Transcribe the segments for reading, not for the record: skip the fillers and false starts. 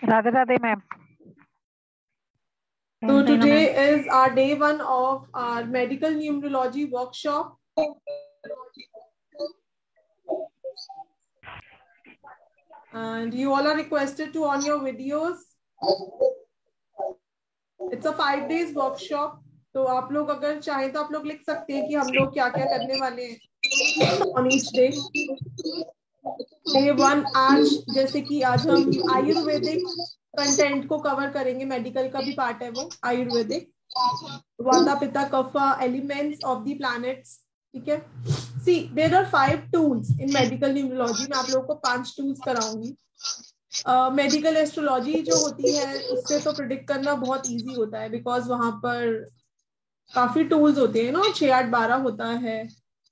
Radhe Radhe ma'am. So today is our day one of our medical numerology workshop. And you all are requested to on your videos. It's a 5 days workshop. तो आप लोग अगर चाहें तो आप लोग लिख सकते हैं कि हम लोग क्या क्या करने वाले हैं on each day. Day one आज जैसे कि आज हम आयुर्वेदिक कंटेंट को कवर करेंगे, मेडिकल का भी पार्ट है वो Ayurvedic, vata pitta kapha elements of the planets, ठीक है। See there are 5 tools in medical numerology. मैं आप लोगों को 5 टूल्स कराऊंगी। मेडिकल एस्ट्रोलॉजी जो होती है उससे तो प्रिडिक्ट करना बहुत इजी होता है, बिकॉज वहां पर काफी टूल्स होते हैं ना, 6 8 12 होता है।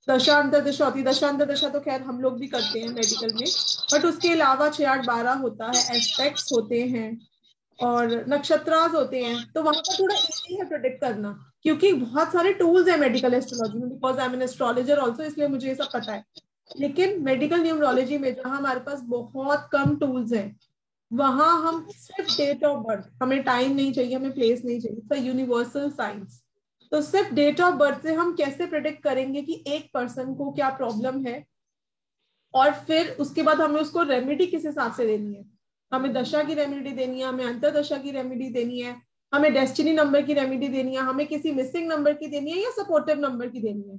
दशांतर दशा होती है, दशांतर दशा तो खैर हम लोग भी करते हैं मेडिकल में, बट उसके अलावा 6 8 12 होता है, एस्पेक्ट्स होते हैं और नक्षत्रास होते हैं। तो वहां पर थोड़ा इजी है प्रिडिक्ट करना, क्योंकि बहुत सारे टूल्स है मेडिकल एस्ट्रोलॉजी में, because I am an astrologer also, इसलिए मुझे ये सब पता है। लेकिन मेडिकल न्यूमरोलॉजी में जहां हमारे पास बहुत कम टूल्स हैं, वहां हम सिर्फ डेट ऑफ बर्थ, हमें टाइम नहीं चाहिए, हमें प्लेस नहीं चाहिए, यूनिवर्सल साइंस। तो सिर्फ डेट ऑफ बर्थ से हम कैसे प्रिडिक्ट करेंगे कि एक पर्सन को क्या प्रॉब्लम है, और फिर उसके बाद हमें उसको रेमेडी किस हिसाब से देनी है। हमें दशा की रेमेडी देनी है, हमें अंतर दशा की रेमेडी देनी है, हमें डेस्टिनी नंबर की रेमेडी देनी है, हमें किसी मिसिंग नंबर की देनी है या सपोर्टिव नंबर की देनी है।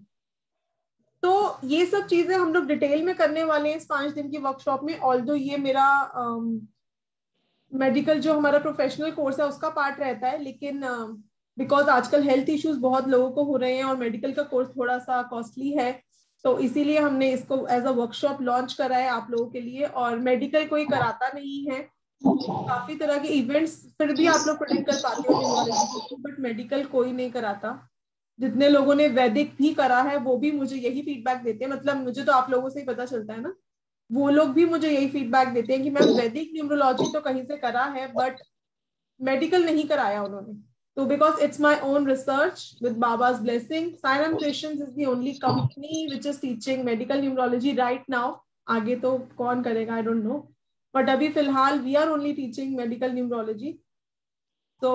तो ये सब चीजें हम लोग डिटेल में करने वाले हैं इस 5 दिन की वर्कशॉप में। ऑल्दो ये मेरा मेडिकल जो हमारा प्रोफेशनल कोर्स है उसका पार्ट रहता है, लेकिन बिकॉज आजकल हेल्थ इश्यूज बहुत लोगों को हो रहे हैं और मेडिकल का कोर्स थोड़ा सा कॉस्टली है, तो इसीलिए हमने इसको एज अ वर्कशॉप लॉन्च करा है आप लोगों के लिए। और मेडिकल कोई कराता नहीं है, काफी तरह के इवेंट्स फिर भी आप लोग प्रोटेक्ट कर पाते हो न्यूमरोलॉजी के थ्रू, बट मेडिकल कोई नहीं कराता। जितने लोगों ने वैदिक भी करा है वो भी मुझे यही फीडबैक देते हैं, मतलब मुझे तो आप लोगों से ही पता चलता है ना, वो लोग भी मुझे यही फीडबैक देते हैं कि मैम वैदिक न्यूमरोलॉजी तो कहीं से करा है बट मेडिकल नहीं कराया उन्होंने। तो because it's my own research with बाबा's blessing, Siren Creations is the only company which is teaching medical numerology right now. आगे तो कौन करेगा आई डोंट नो, बट अभी फिलहाल we are only teaching medical numerology. तो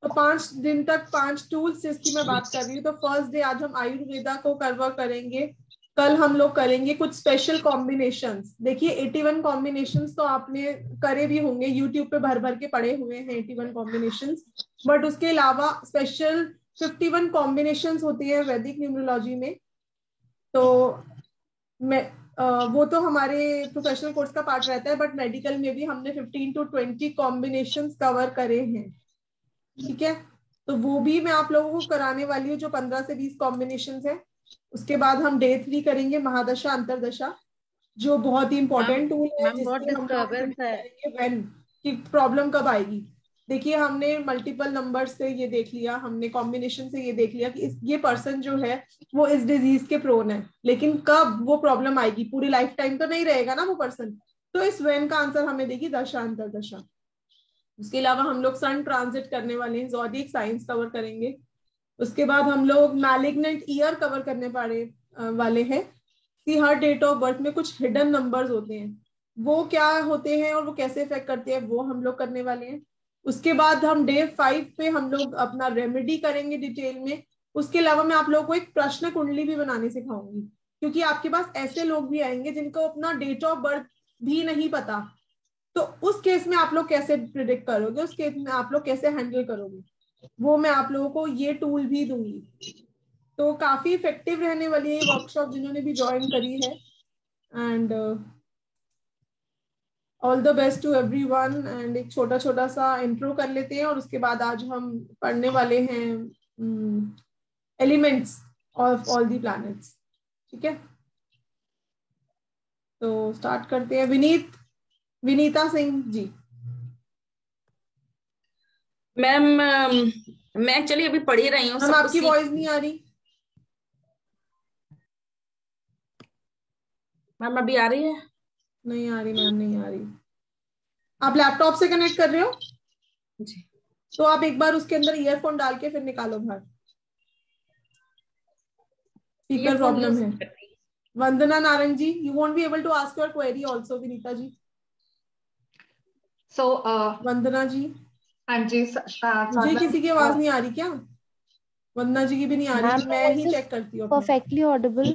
5 दिन तक 5 टूल्स जिसकी मैं बात कर रही हूँ। तो फर्स्ट डे आज हम आयुर्वेदा को कवर करेंगे। कल हम लोग करेंगे कुछ स्पेशल कॉम्बिनेशंस। देखिए 81 कॉम्बिनेशंस तो आपने करे भी होंगे, यूट्यूब पे भर भर के पड़े हुए हैं 81 कॉम्बिनेशंस, बट उसके अलावा स्पेशल 51 कॉम्बिनेशंस होती है वैदिक न्यूमरोलॉजी में। तो मैं वो तो हमारे प्रोफेशनल कोर्स का पार्ट रहता है, बट मेडिकल में भी हमने 15 to 20 कॉम्बिनेशंस कवर करे हैं, ठीक है। तो वो भी मैं आप लोगों को कराने वाली हूँ, जो 15 से 20 कॉम्बिनेशन है। उसके बाद हम डे 3 करेंगे महादशा अंतरदशा, जो बहुत ही इंपॉर्टेंट टूल है, मैम बहुत जिससे हम लोग डिस्टर्बेंस predict है। करेंगे व्हेन कि प्रॉब्लम कब आएगी। देखिए हमने मल्टीपल नंबर से ये देख लिया, हमने कॉम्बिनेशन से ये देख लिया कि ये पर्सन जो है वो इस डिजीज के प्रोन है, लेकिन कब वो प्रॉब्लम आएगी, पूरी लाइफ टाइम तो नहीं रहेगा ना वो पर्सन। तो इस वेन का आंसर हमें देगी दशा अंतरदशा। उसके अलावा हम लोग सन ट्रांजिट करने वाले हैं, ज़ोडिएक साइंस कवर करेंगे। उसके बाद हम लोग मैलिग्नेंट ईयर कवर करने वाले हैं कि हर डेट ऑफ बर्थ में कुछ हिडन नंबर्स होते हैं, वो क्या होते हैं और वो कैसे इफेक्ट करते हैं, वो हम लोग करने वाले हैं। उसके बाद हम डे 5 पे हम लोग अपना रेमेडी करेंगे डिटेल में। उसके अलावा मैं आप लोगों को एक प्रश्न कुंडली भी बनानी सिखाऊंगी, क्योंकि आपके पास ऐसे लोग भी आएंगे जिनको अपना डेट ऑफ बर्थ भी नहीं पता। तो उस केस में आप लोग कैसे प्रिडिक्ट करोगे, उस केस में आप लोग कैसे हैंडल करोगे, वो मैं आप लोगों को ये टूल भी दूंगी। तो काफी इफेक्टिव रहने वाली है ये वर्कशॉप, जिन्होंने भी ज्वाइन करी है। And all the best to everyone. एंड एक छोटा छोटा सा इंट्रो कर लेते हैं, और उसके बाद आज हम पढ़ने वाले हैं elements of all the planets, ठीक है। तो स्टार्ट करते हैं। विनीता सिंह जी। मैम मैं एक्चुअली अभी पढ़ ही रही हूँ, मैम सब कुछ आपकी वॉइस नहीं आ रही। मैम अभी आ रही है? नहीं आ रही मैम, नहीं आ रही। आप लैपटॉप से कनेक्ट कर रहे हो जी। तो आप एक बार उसके अंदर ईयरफोन डाल के फिर निकालो बाहर, स्पीकर ईयरफोन प्रॉब्लम यूज है। कर रही Vandana Narang ji, you won't be able to ask your query also, Vinita ji. So, वंदना जी, हाँ जी, मुझे किसी की आवाज नहीं आ रही क्या? वंदना जी की भी नहीं आ रही, मैं ही चेक करती हूँ। Perfectly Audible.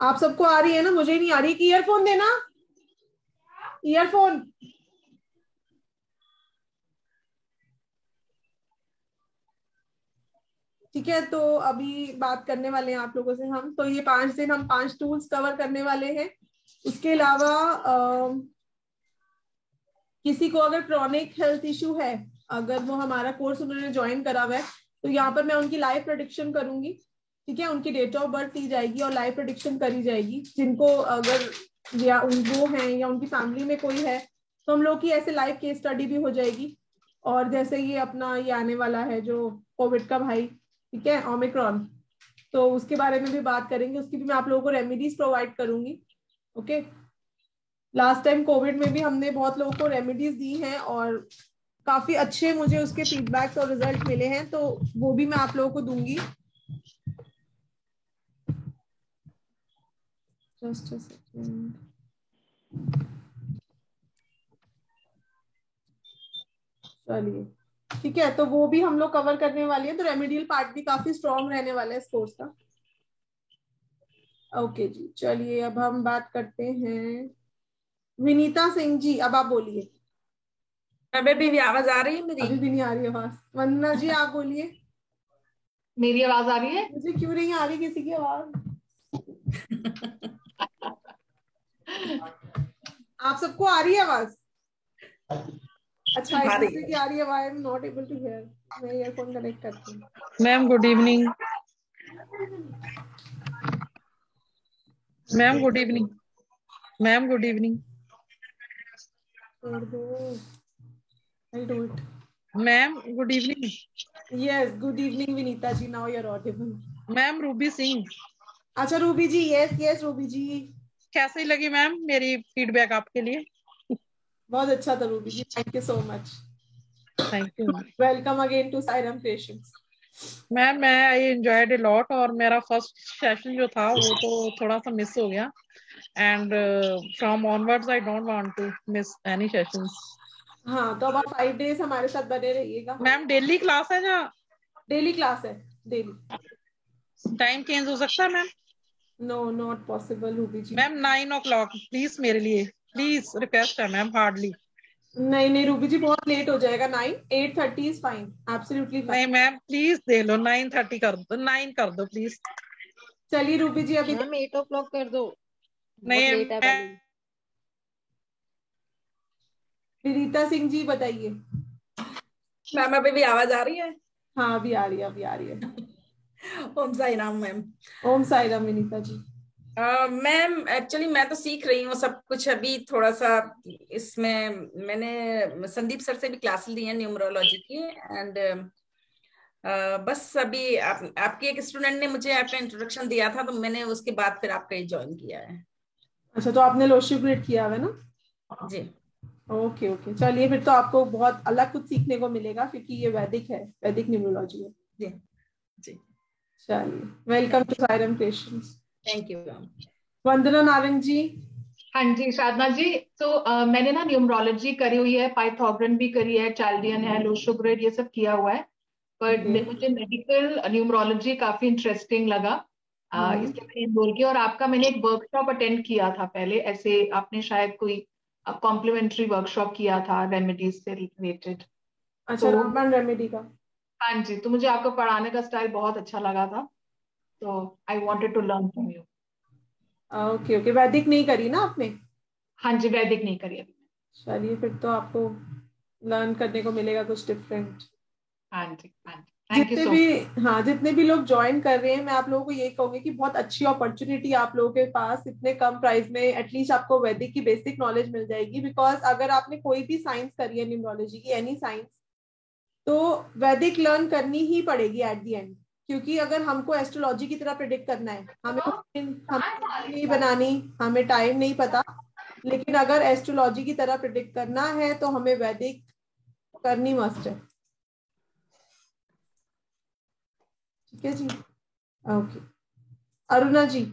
आप सबको आ रही है ना? मुझे ही नहीं आ रही। कि ईयरफोन देना, ईयरफोन। ठीक है, तो अभी बात करने वाले हैं आप लोगों से हम। तो ये 5 दिन हम 5 टूल्स कवर करने वाले हैं। उसके अलावा किसी को अगर क्रॉनिक हेल्थ इशू है, अगर वो हमारा कोर्स उन्होंने ज्वाइन करा हुआ है, तो यहाँ पर मैं उनकी लाइव प्रेडिक्शन करूंगी। ठीक है, उनकी डेट ऑफ बर्थ दी जाएगी और लाइव प्रेडिक्शन करी जाएगी। जिनको अगर या वो है या उनकी फैमिली में कोई है, तो हम लोग की ऐसे लाइव केस स्टडी भी हो जाएगी। और जैसे ये अपना ये आने वाला है जो कोविड का भाई, ठीक है, ओमिक्रॉन, तो उसके बारे में भी बात करेंगे। उसकी भी मैं आप लोगों को रेमेडीज प्रोवाइड करूंगी। ओके, लास्ट टाइम कोविड में भी हमने बहुत लोगों को रेमेडीज दी हैं और काफी अच्छे मुझे उसके फीडबैक्स और रिजल्ट मिले हैं, तो वो भी मैं आप लोगों को दूंगी। Just a second. चलिए, ठीक है, तो वो भी हम लोग कवर करने वाले हैं। तो रेमेडियल पार्ट भी काफी स्ट्रॉन्ग रहने वाला है इस कोर्स का। ओके जी, चलिए अब हम बात करते हैं। विनीता सिंह जी, अब आप बोलिए। अभी भी आवाज आ रही है मेरी? अभी भी नहीं आ रही आवाज। वंदना जी, आप बोलिए। मेरी आवाज आ रही है? मुझे क्यों नहीं आ रही किसी की आवाज? आप सबको आ रही है आवाज? अच्छा, एक दूसरे की आ रही है। I am not able to hear. मैं ईयरफोन कनेक्ट करती हूँ। Ma'am good evening. Ma'am good evening. Ma'am good evening. I do it. Ma'am good evening. Yes, good evening Vinita ji, now you are audible. Ma'am Ruby Singh. अच्छा Ruby ji, yes yes Ruby ji. कैसी लगी ma'am मेरी feedback आपके लिए? बहुत अच्छा था Ruby ji, thank you so much. Thank you welcome again to Sairam creations. Ma'am. मैं आई एंजॉयड अ लॉट और मेरा फर्स्ट सेशन जो था वो तो थोड़ा सा मिस हो गया and from onwards I don't want to miss any sessions. हाँ, तो अब आप 5 डेज हमारे साथ बने रहिएगा। मैम डेली क्लास है या डेली क्लास है? डेली। टाइम चेंज हो सकता है ma'am? No, not possible Ruby ji. Ma'am 9 o'clock please, मेरे लिए प्लीज रिक्वेस्ट है मैम, हार्डली। नहीं नहीं रूबी जी, बहुत लेट हो जाएगा। 8:30 इज फाइन, एब्सोल्युटली फाइन। नहीं मैम प्लीज दे लो, 9:30 कर दो, 9 कर दो प्लीज। चलिए रूबी जी, अभी मैम 8 o'clock कर दो, बहुत नहीं लेट है पहले ही। विनीता सिंह जी बताइए। मैम अभी भी आवाज आ रही है? हाँ, अभी आ रही है, अभी आ रही है। Om Sai Ram ma'am. Om Sai Ram Vinita ji. Ma'am actually मैं तो सीख रही हूँ सब कुछ अभी थोड़ा सा। इसमें मैंने संदीप सर से भी क्लास ली है न्यूमरोलॉजी की एंड बस अभी आपके एक स्टूडेंट ने मुझे आपका इंट्रोडक्शन दिया था, तो मैंने उसके बाद फिर आपका ही ज्वाइन किया है। अच्छा, तो आपने लोशिप ग्रेड किया हुआ है ना? जी। ओके ओके, चलिए फिर तो आपको बहुत अलग कुछ सीखने को मिलेगा, क्योंकि ये वैदिक है, वैदिक न्यूमरोलॉजी है। जी जी। चलिए, welcome to Sairam Creations. Thank you ma'am. Vandana Narang ji. हाँ जी साधना जी। तो मैंने ना न्यूमरोलॉजी करी हुई है, पाइथागोरन भी करी है, चाल्डियन है, लोशो ग्रेड, ये सब किया हुआ है। पर मुझे मेडिकल न्यूमरोलॉजी काफी इंटरेस्टिंग लगा, इसलिए मैंने एनरोल किया। और आपका मैंने एक वर्कशॉप अटेंड किया था पहले, ऐसे आपने शायद कोई कॉम्प्लीमेंट्री वर्कशॉप किया था रेमेडीज से रिलेटेड। अच्छा, रामबाण रेमेडी का। हाँ जी, तो मुझे आपका पढ़ाने का स्टाइल बहुत अच्छा लगा था, तो I wanted to learn from you. Okay okay, वैदिक नहीं करी ना आपने? हाँ जी, वैदिक नहीं करी अभी। चलिए, फिर तो आपको लर्न करने को मिलेगा कुछ डिफरेंट। हाँ जी, हाँ जी, थैंक यू सो मच। हाँ, जितने भी लोग ज्वाइन कर रहे हैं, मैं आप लोगों को यही कहूंगी कि बहुत अच्छी अपॉर्चुनिटी आप लोगों के पास, इतने कम प्राइस में एटलीस्ट आपको वैदिक की बेसिक नॉलेज मिल जाएगी। बिकॉज अगर आपने कोई भी साइंस करी है, न्यूमरोलॉजी की एनी साइंस, तो वैदिक लर्न करनी ही पड़ेगी एट द एंड। क्योंकि अगर हमको एस्ट्रोलॉजी की तरह प्रिडिक्ट करना है, हम नहीं बनानी, हमें टाइम नहीं पता, लेकिन अगर एस्ट्रोलॉजी की तरह प्रिडिक्ट करना है तो हमें वैदिक करनी मस्ट है। ठीक है जी, ओके। अरुणा जी।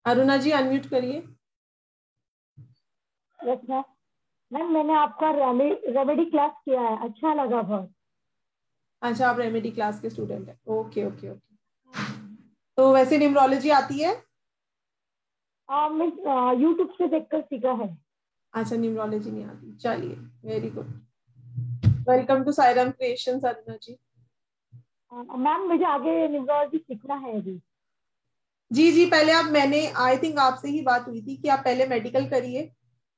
अरुणा जी अनम्यूट करिए। Yes ma'am. मैम मैंने आपका रेमेडी क्लास किया है, अच्छा लगा बहुत। अच्छा, आप रेमेडी क्लास के स्टूडेंट है। Okay okay okay. तो वैसे न्यूमरोलॉजी आती है? मैं यूट्यूब से देखकर सीखा है। अच्छा, न्यूमरोलॉजी नहीं आती, चलिए very good. Welcome to Sairam creations Aruna ji. Ma'am मुझे आगे न्यूमरोलॉजी सीखना है अभी। जी जी, पहले आप, मैंने आई थिंक आपसे ही बात हुई थी कि आप पहले मेडिकल करिए,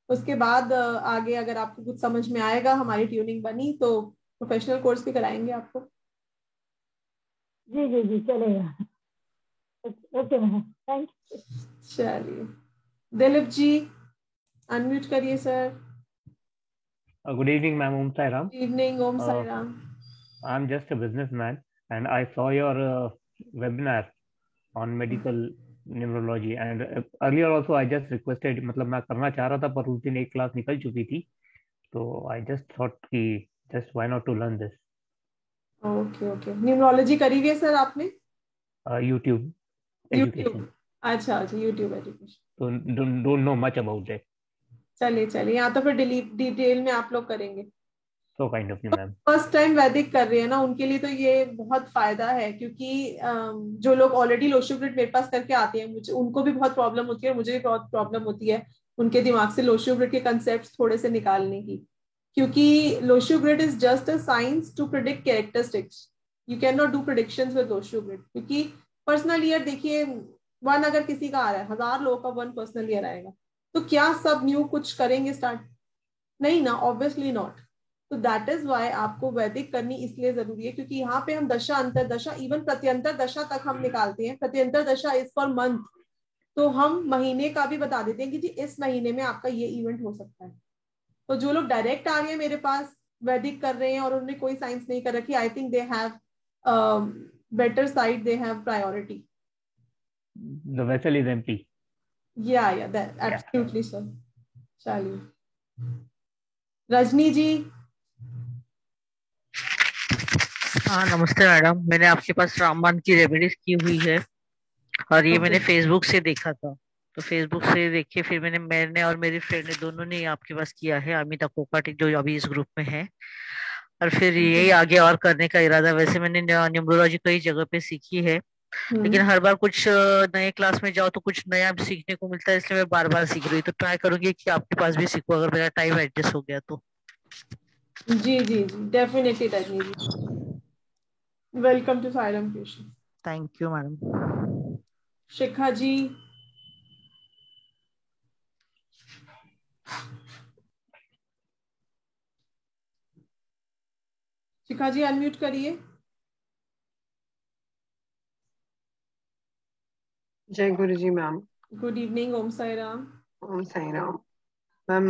उसके बाद आगे अगर आपको कुछ समझ में आएगा, हमारी ट्यूनिंग बनी तो प्रोफेशनल कोर्स भी कराएंगे आपको। जी जी जी चलेगा। Okay ma'am, thank you. चलिए, दिलीप जी अनम्यूट करिए sir. Good evening, ma'am. Om Sai Ram. Evening, Om Uh, Sairam. I'm just a businessman, and I saw your webinar on medical neurology. And earlier also, I just requested, मतलब मैं करना चाह रहा था, पर उस दिन एक क्लास निकल चुकी थी, तो I just thought कि just why not to learn this. Okay okay, numerology करी हुई है सर आपने? YouTube education. यूट्यूब, अच्छा अच्छा, YouTube education. So don't know much about that. चलिए चलिए, यहाँ तो फिर डिटेल में आप लोग करेंगे। So kind of you, ma'am. First time वैदिक कर रहे हैं ना, उनके लिए तो ये बहुत फायदा है, क्योंकि जो लोग ऑलरेडी लोशोग्रिड मेरे पास करके आते हैं, मुझे उनको भी बहुत प्रॉब्लम होती है, मुझे भी बहुत प्रॉब्लम होती है उनके दिमाग से लोशोग्रिड के कंसेप्ट थोड़े से निकालने की, क्योंकि Lo Shu grid is just a science to predict characteristics. You can not do predictions with Lo Shu grid, क्योंकि पर्सनल ईयर देखिए, वन अगर किसी का आ रहा है, 1000 लोगों का वन पर्सनल ईयर आएगा, तो क्या सब न्यू कुछ करेंगे स्टार्ट? नहीं ना, ऑब्वियसली नॉट। तो दैट इज वाई आपको वैदिक करनी इसलिए जरूरी है, क्योंकि यहाँ पे हम दशा, अंतर दशा, इवन प्रत्यंतर दशा तक हम निकालते हैं। प्रत्यंतर दशा इज फॉर मंथ, तो हम महीने का भी बता देते हैं कि जी इस महीने में आपका ये इवेंट हो सकता है। तो जो लोग डायरेक्ट आ रहे हैं मेरे पास, वैदिक कर रहे हैं और उन्होंने कोई साइंस नहीं कर रखी, I think they have better side, they have priority. The vessel is empty. या दैट एब्सोल्युटली सर। चलिए, रजनी जी। हाँ नमस्ते मैडम, मैंने आपके पास रामबाण की रेमेडीज की हुई है और ये मैंने फेसबुक से देखा था, तो फेसबुक से देखे फिर मैंने और मेरी फ्रेंड ने दोनों ने आपके पास किया है, अमिता कोकाटिक जो अभी इस ग्रुप में है, और फिर यही आगे और करने का इरादा। वैसे मैंने न्यूमरोलॉजी कई जगह पे सीखी है, लेकिन हर बार कुछ नए क्लास में जाओ तो कुछ नया सीखने को मिलता है, इसलिए मैं बार बार सीख रही हूँ। तो ट्राई करूंगी कि आपके पास भी सीखूं अगर मेरा टाइम एडजस्ट हो गया तो। जी जी जी, definitely Rajni ji, welcome to Sairam Creations. Thank you madam. Shikha ji. Shikha ji unmute करिए। जय गुरु जी ma'am. Good evening, Om Sairam. Om Sai Ram. Ma'am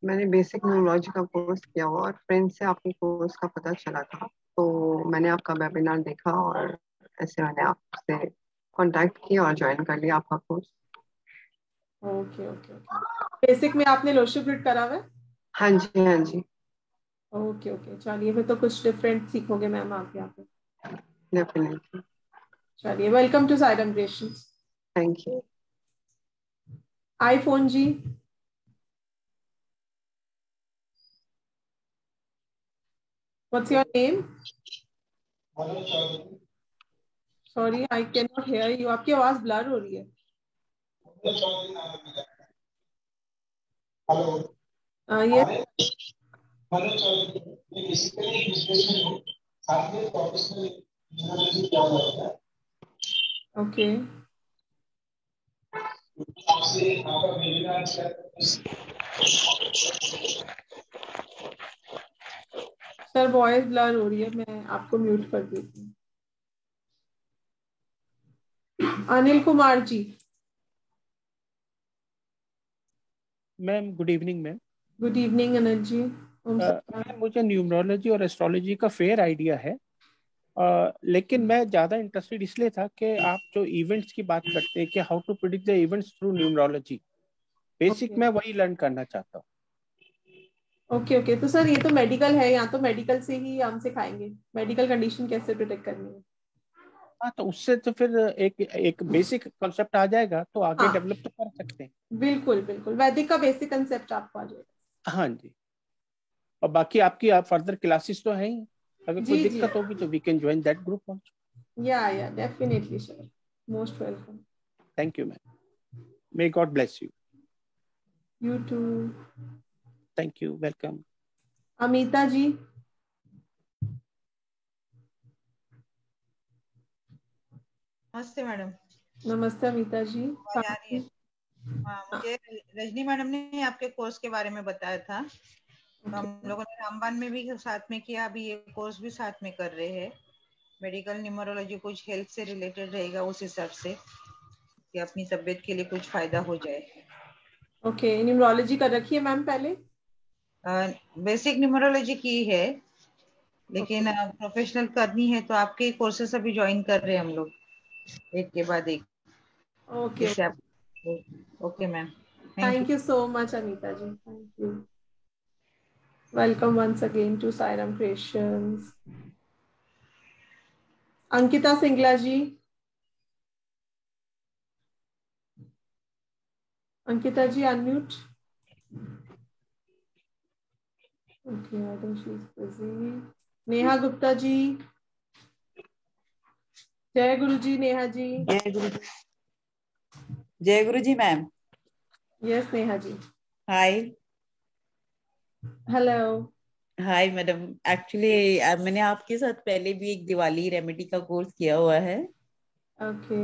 मैंने बेसिक न्यूरोलॉजी का कोर्स किया हुआ और फ्रेंड से आपके कोर्स का पता चला था, तो मैंने आपका वेबिनार देखा और ऐसे मैंने आपसे कांटेक्ट किया और ज्वाइन कर लिया आपका course. Okay okay okay, basic में आपने लोशोग्रिड करा हुआ है? हाँ जी हाँ जी। ओके ओके, चलिए फिर तो कुछ डिफरेंट सीखोगे मैम आप यहाँ पे। डेफिनेटली। चलिए, welcome to Sairam creations. Thank you. IPhone ji. What's your name? Sorry, I cannot hear you. आपकी आवाज ब्लर हो रही है। ये ओके। सर वॉइस ब्लर हो रही है, मैं आपको म्यूट कर देती हूँ। Anil Kumar ji. Ma'am good evening ma'am. Good evening Anil ji. Ma'am मुझे न्यूमरोलॉजी और एस्ट्रोलॉजी का फेयर आइडिया है, लेकिन मैं ज़्यादा इंटरेस्टेड इसलिए था कि आप जो इवेंट्स की बात करते हैं कि how to predict the events through numerology, basic मैं वही लर्न करना चाहता हूँ। ओके ओके, तो सर ये तो मेडिकल है, यहाँ तो मेडिकल से ही हम सिखाएंगे मेडिकल कंडीशन कैसे प्रिडिक्ट करनी है। हाँ, तो उससे तो फिर एक बेसिक कॉन्सेप्ट आ जाएगा, तो आगे हाँ डेवलप तो कर सकते हैं। बिल्कुल बिल्कुल, वैदिक का बेसिक कंसेप्ट आपको आ जाएगा। हाँ जी। और बाकी आपकी फर्दर क्लासेस तो है ही, अगर कोई जी जी, दिक्कत होगी तो we can join that group also. Yeah definitely sir, most welcome. Thank you ma'am, may God bless you. You too. Thank you, welcome. Amita ji. नमस्ते मैडम। नमस्ते अमिता जी। आवाज आ रही है? हाँ, मुझे रजनी मैडम ने आपके कोर्स के बारे में बताया था, तो हम लोगों ने रामबान में भी साथ में किया, अभी ये कोर्स भी साथ में कर रहे हैं। मेडिकल न्यूमरोलॉजी कुछ हेल्थ से रिलेटेड रहेगा उस हिसाब से, कि अपनी तबीयत के लिए कुछ फायदा हो जाए। ओके, न्यूमरोलॉजी कर रखी है मैम पहले? बेसिक न्यूमरोलॉजी की है, लेकिन प्रोफेशनल करनी है तो आपके कोर्सेस अभी ज्वाइन कर रहे हैं हम लोग, एक के बाद एक। ओके, जैसे आप। Okay ma'am, thank you so much Anita ji, thank you. Welcome once again to Sairam Creations. Ankita Singla ji. Ankita ji unmute. Okay, I think she is busy. Neha Gupta ji. जय गुरु जी नेहा जी। जय गुरु जी ma'am. Yes Neha ji. Hi. Hello. Hi madam, actually मैंने आपके साथ पहले भी एक दिवाली रेमेडी का कोर्स किया हुआ है। ओके।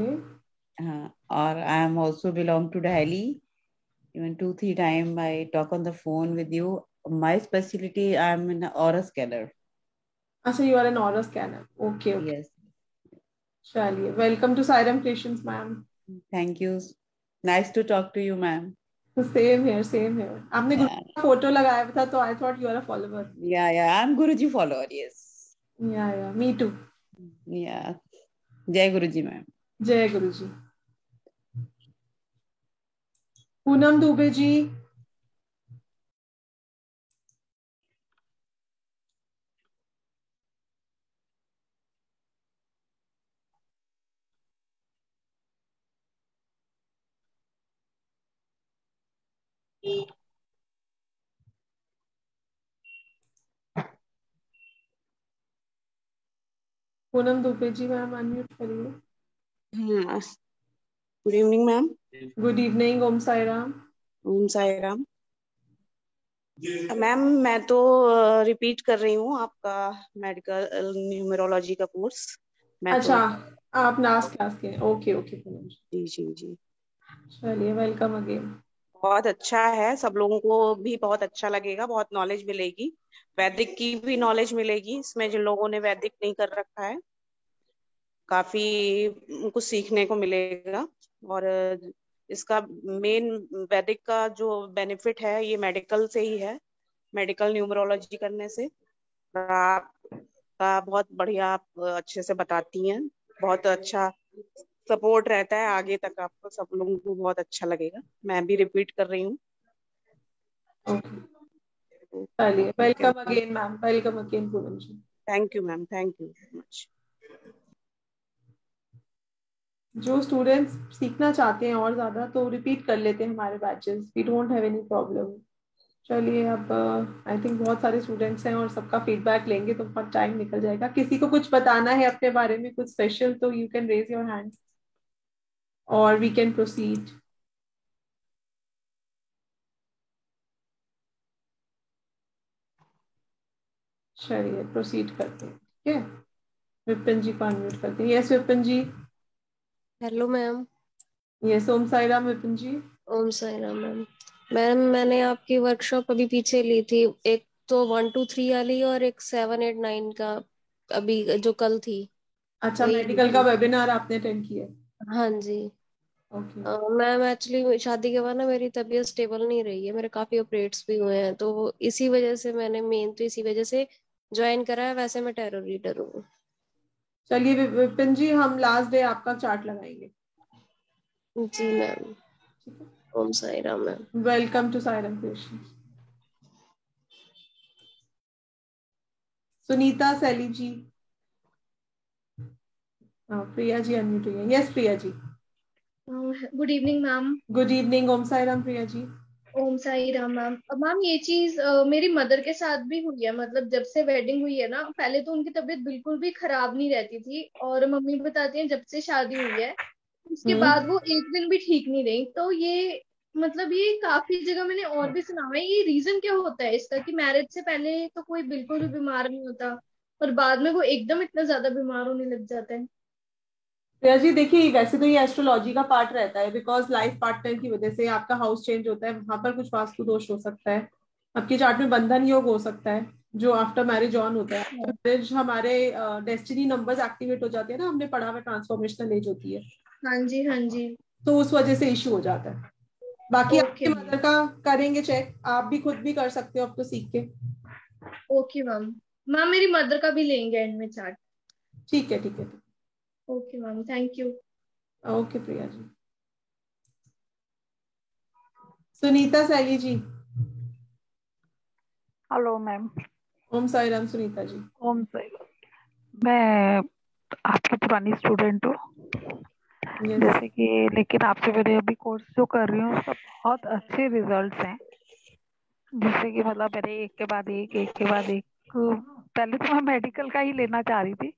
हाँ, और I am also belong to Delhi. Even 2-3 time I talk on the phone with you. My speciality I am an aura scanner. अच्छा, you are an aura scanner, okay okay. Yes. चलिए, welcome to Sairam Creations ma'am. Thank you, nice to talk to you ma'am. Same here, same here. आपने गुरु का photo लगाया था तो I thought you are a follower. Yeah I M Guruji follower, yes. या मी to. या, जय गुरु जी मैम। जय गुरु जी। पूनम दुबे जी। पूनम दुबे जी मैम अनम्यूट करिए। Good evening ma'am. Good evening, Om Sai Ram. Om Sai Ram. Ma'am मैं तो रिपीट कर रही हूँ आपका मेडिकल न्यूमरोलॉजी का कोर्स। मैं अच्छा, तो आप लास्ट क्लास के हैं, ओके ओके पूनम जी। जी जी जी, चलिए, वेलकम अगेन। बहुत अच्छा है, सब लोगों को भी बहुत अच्छा लगेगा, बहुत नॉलेज मिलेगी, वैदिक की भी नॉलेज मिलेगी इसमें, जिन लोगों ने वैदिक नहीं कर रखा है काफी कुछ सीखने को मिलेगा। और इसका मेन वैदिक का जो बेनिफिट है ये मेडिकल से ही है, मेडिकल न्यूमरोलॉजी करने से। आप का बहुत बढ़िया, आप अच्छे से बताती हैं, बहुत अच्छा सपोर्ट रहता है आगे तक, आपको सब लोगों को बहुत अच्छा लगेगा। मैं भी रिपीट कर रही हूँ। चलिए, welcome again ma'am, welcome again Poonam ji. Thank you ma'am, thank you much. जो स्टूडेंट्स सीखना चाहते हैं और ज्यादा तो रिपीट कर लेते हैं हमारे batches, we don't have any problem. चलिए, अब आई थिंक बहुत सारे स्टूडेंट्स हैं और सबका फीडबैक लेंगे तो बहुत टाइम निकल जाएगा। किसी को कुछ बताना है अपने बारे में, कुछ स्पेशल, तो you can raise your hand और वी कैन प्रोसीड। चलिए, प्रोसीड करते हैं, ठीक है। विपिन जी को अनम्यूट करते हैं। Yes Vipin ji. Hello ma'am. Yes, Om Sai Ram Vipin ji. Om Sai Ram ma'am. Ma'am मैंने आपकी वर्कशॉप अभी पीछे ली थी, एक तो 1 2 3 वाली और एक 7 8 9 का, अभी जो कल थी। अच्छा, वही ली मेडिकल का थी। वेबिनार आपने अटेंड किया? हाँ जी। ओके। मैम एक्चुअली शादी के बाद ना मेरी तबीयत स्टेबल नहीं रही है, मेरे काफी ऑपरेट्स भी हुए हैं, तो इसी वजह से मैंने मेन तो इसी वजह से ज्वाइन करा है। वैसे मैं टैरो रीडर हूँ। चलिए विपिन जी, हम लास्ट डे आपका चार्ट लगाएंगे। जी ma'am. Om Sai Ram ma'am. Welcome to Sairam Creations. Sunita Sally ji. Priya ji unmute हुई है। Yes Priya ji. Good evening ma'am. Good evening. Om Sai Ram Priya ji. Om Sai Ram ma'am. Ma'am ये चीज मेरी मदर के साथ भी हुई है। मतलब जब से वेडिंग हुई है ना, पहले तो उनकी तबीयत बिल्कुल भी खराब नहीं रहती थी, और मम्मी बताती हैं जब से शादी हुई है उसके बाद वो एक दिन भी ठीक नहीं रही। तो ये मतलब ये काफी जगह मैंने और भी सुना है। ये रीजन क्या होता है इसका कि मैरिज से पहले तो कोई बिल्कुल भी बीमार नहीं होता और बाद में वो एकदम इतना ज्यादा बीमार होने लग जाता है? प्रिया जी देखिए, वैसे तो ये एस्ट्रोलॉजी का पार्ट रहता है, बिकॉज लाइफ पार्टनर की वजह से आपका हाउस चेंज होता है, वहां पर कुछ वास्तु दोष हो सकता है, आपके चार्ट में बंधन योग हो सकता है जो आफ्टर मैरिज ऑन होता है। आफ्टर मैरिज हमारे डेस्टिनी नंबर्स एक्टिवेट हो जाते हैं ना, हमने पढ़ा हुआ ट्रांसफॉर्मेशनल एज होती है। हाँ जी हाँ जी। तो उस वजह से इश्यू हो जाता है। बाकी आपके मदर का करेंगे चेक, आप भी खुद भी कर सकते हो अब तो सीख के। Okay ma'am. मैम मेरी मदर का भी लेंगे एंड में चार्ट। ठीक है ठीक है। Okay ma'am, thank you. Okay Priya ji. Sunita Sally ji. Hello ma'am. Om Sai Ram Sunita ji. Om Sai Ram. मैं आपकी पुरानी स्टूडेंट हूँ जैसे कि, लेकिन आपसे मैंने अभी कोर्स जो कर रही हूँ उसका बहुत अच्छे रिजल्ट्स हैं। जिससे कि मतलब मैंने एक के बाद एक पहले तो मैं मेडिकल का ही लेना चाह रही थी,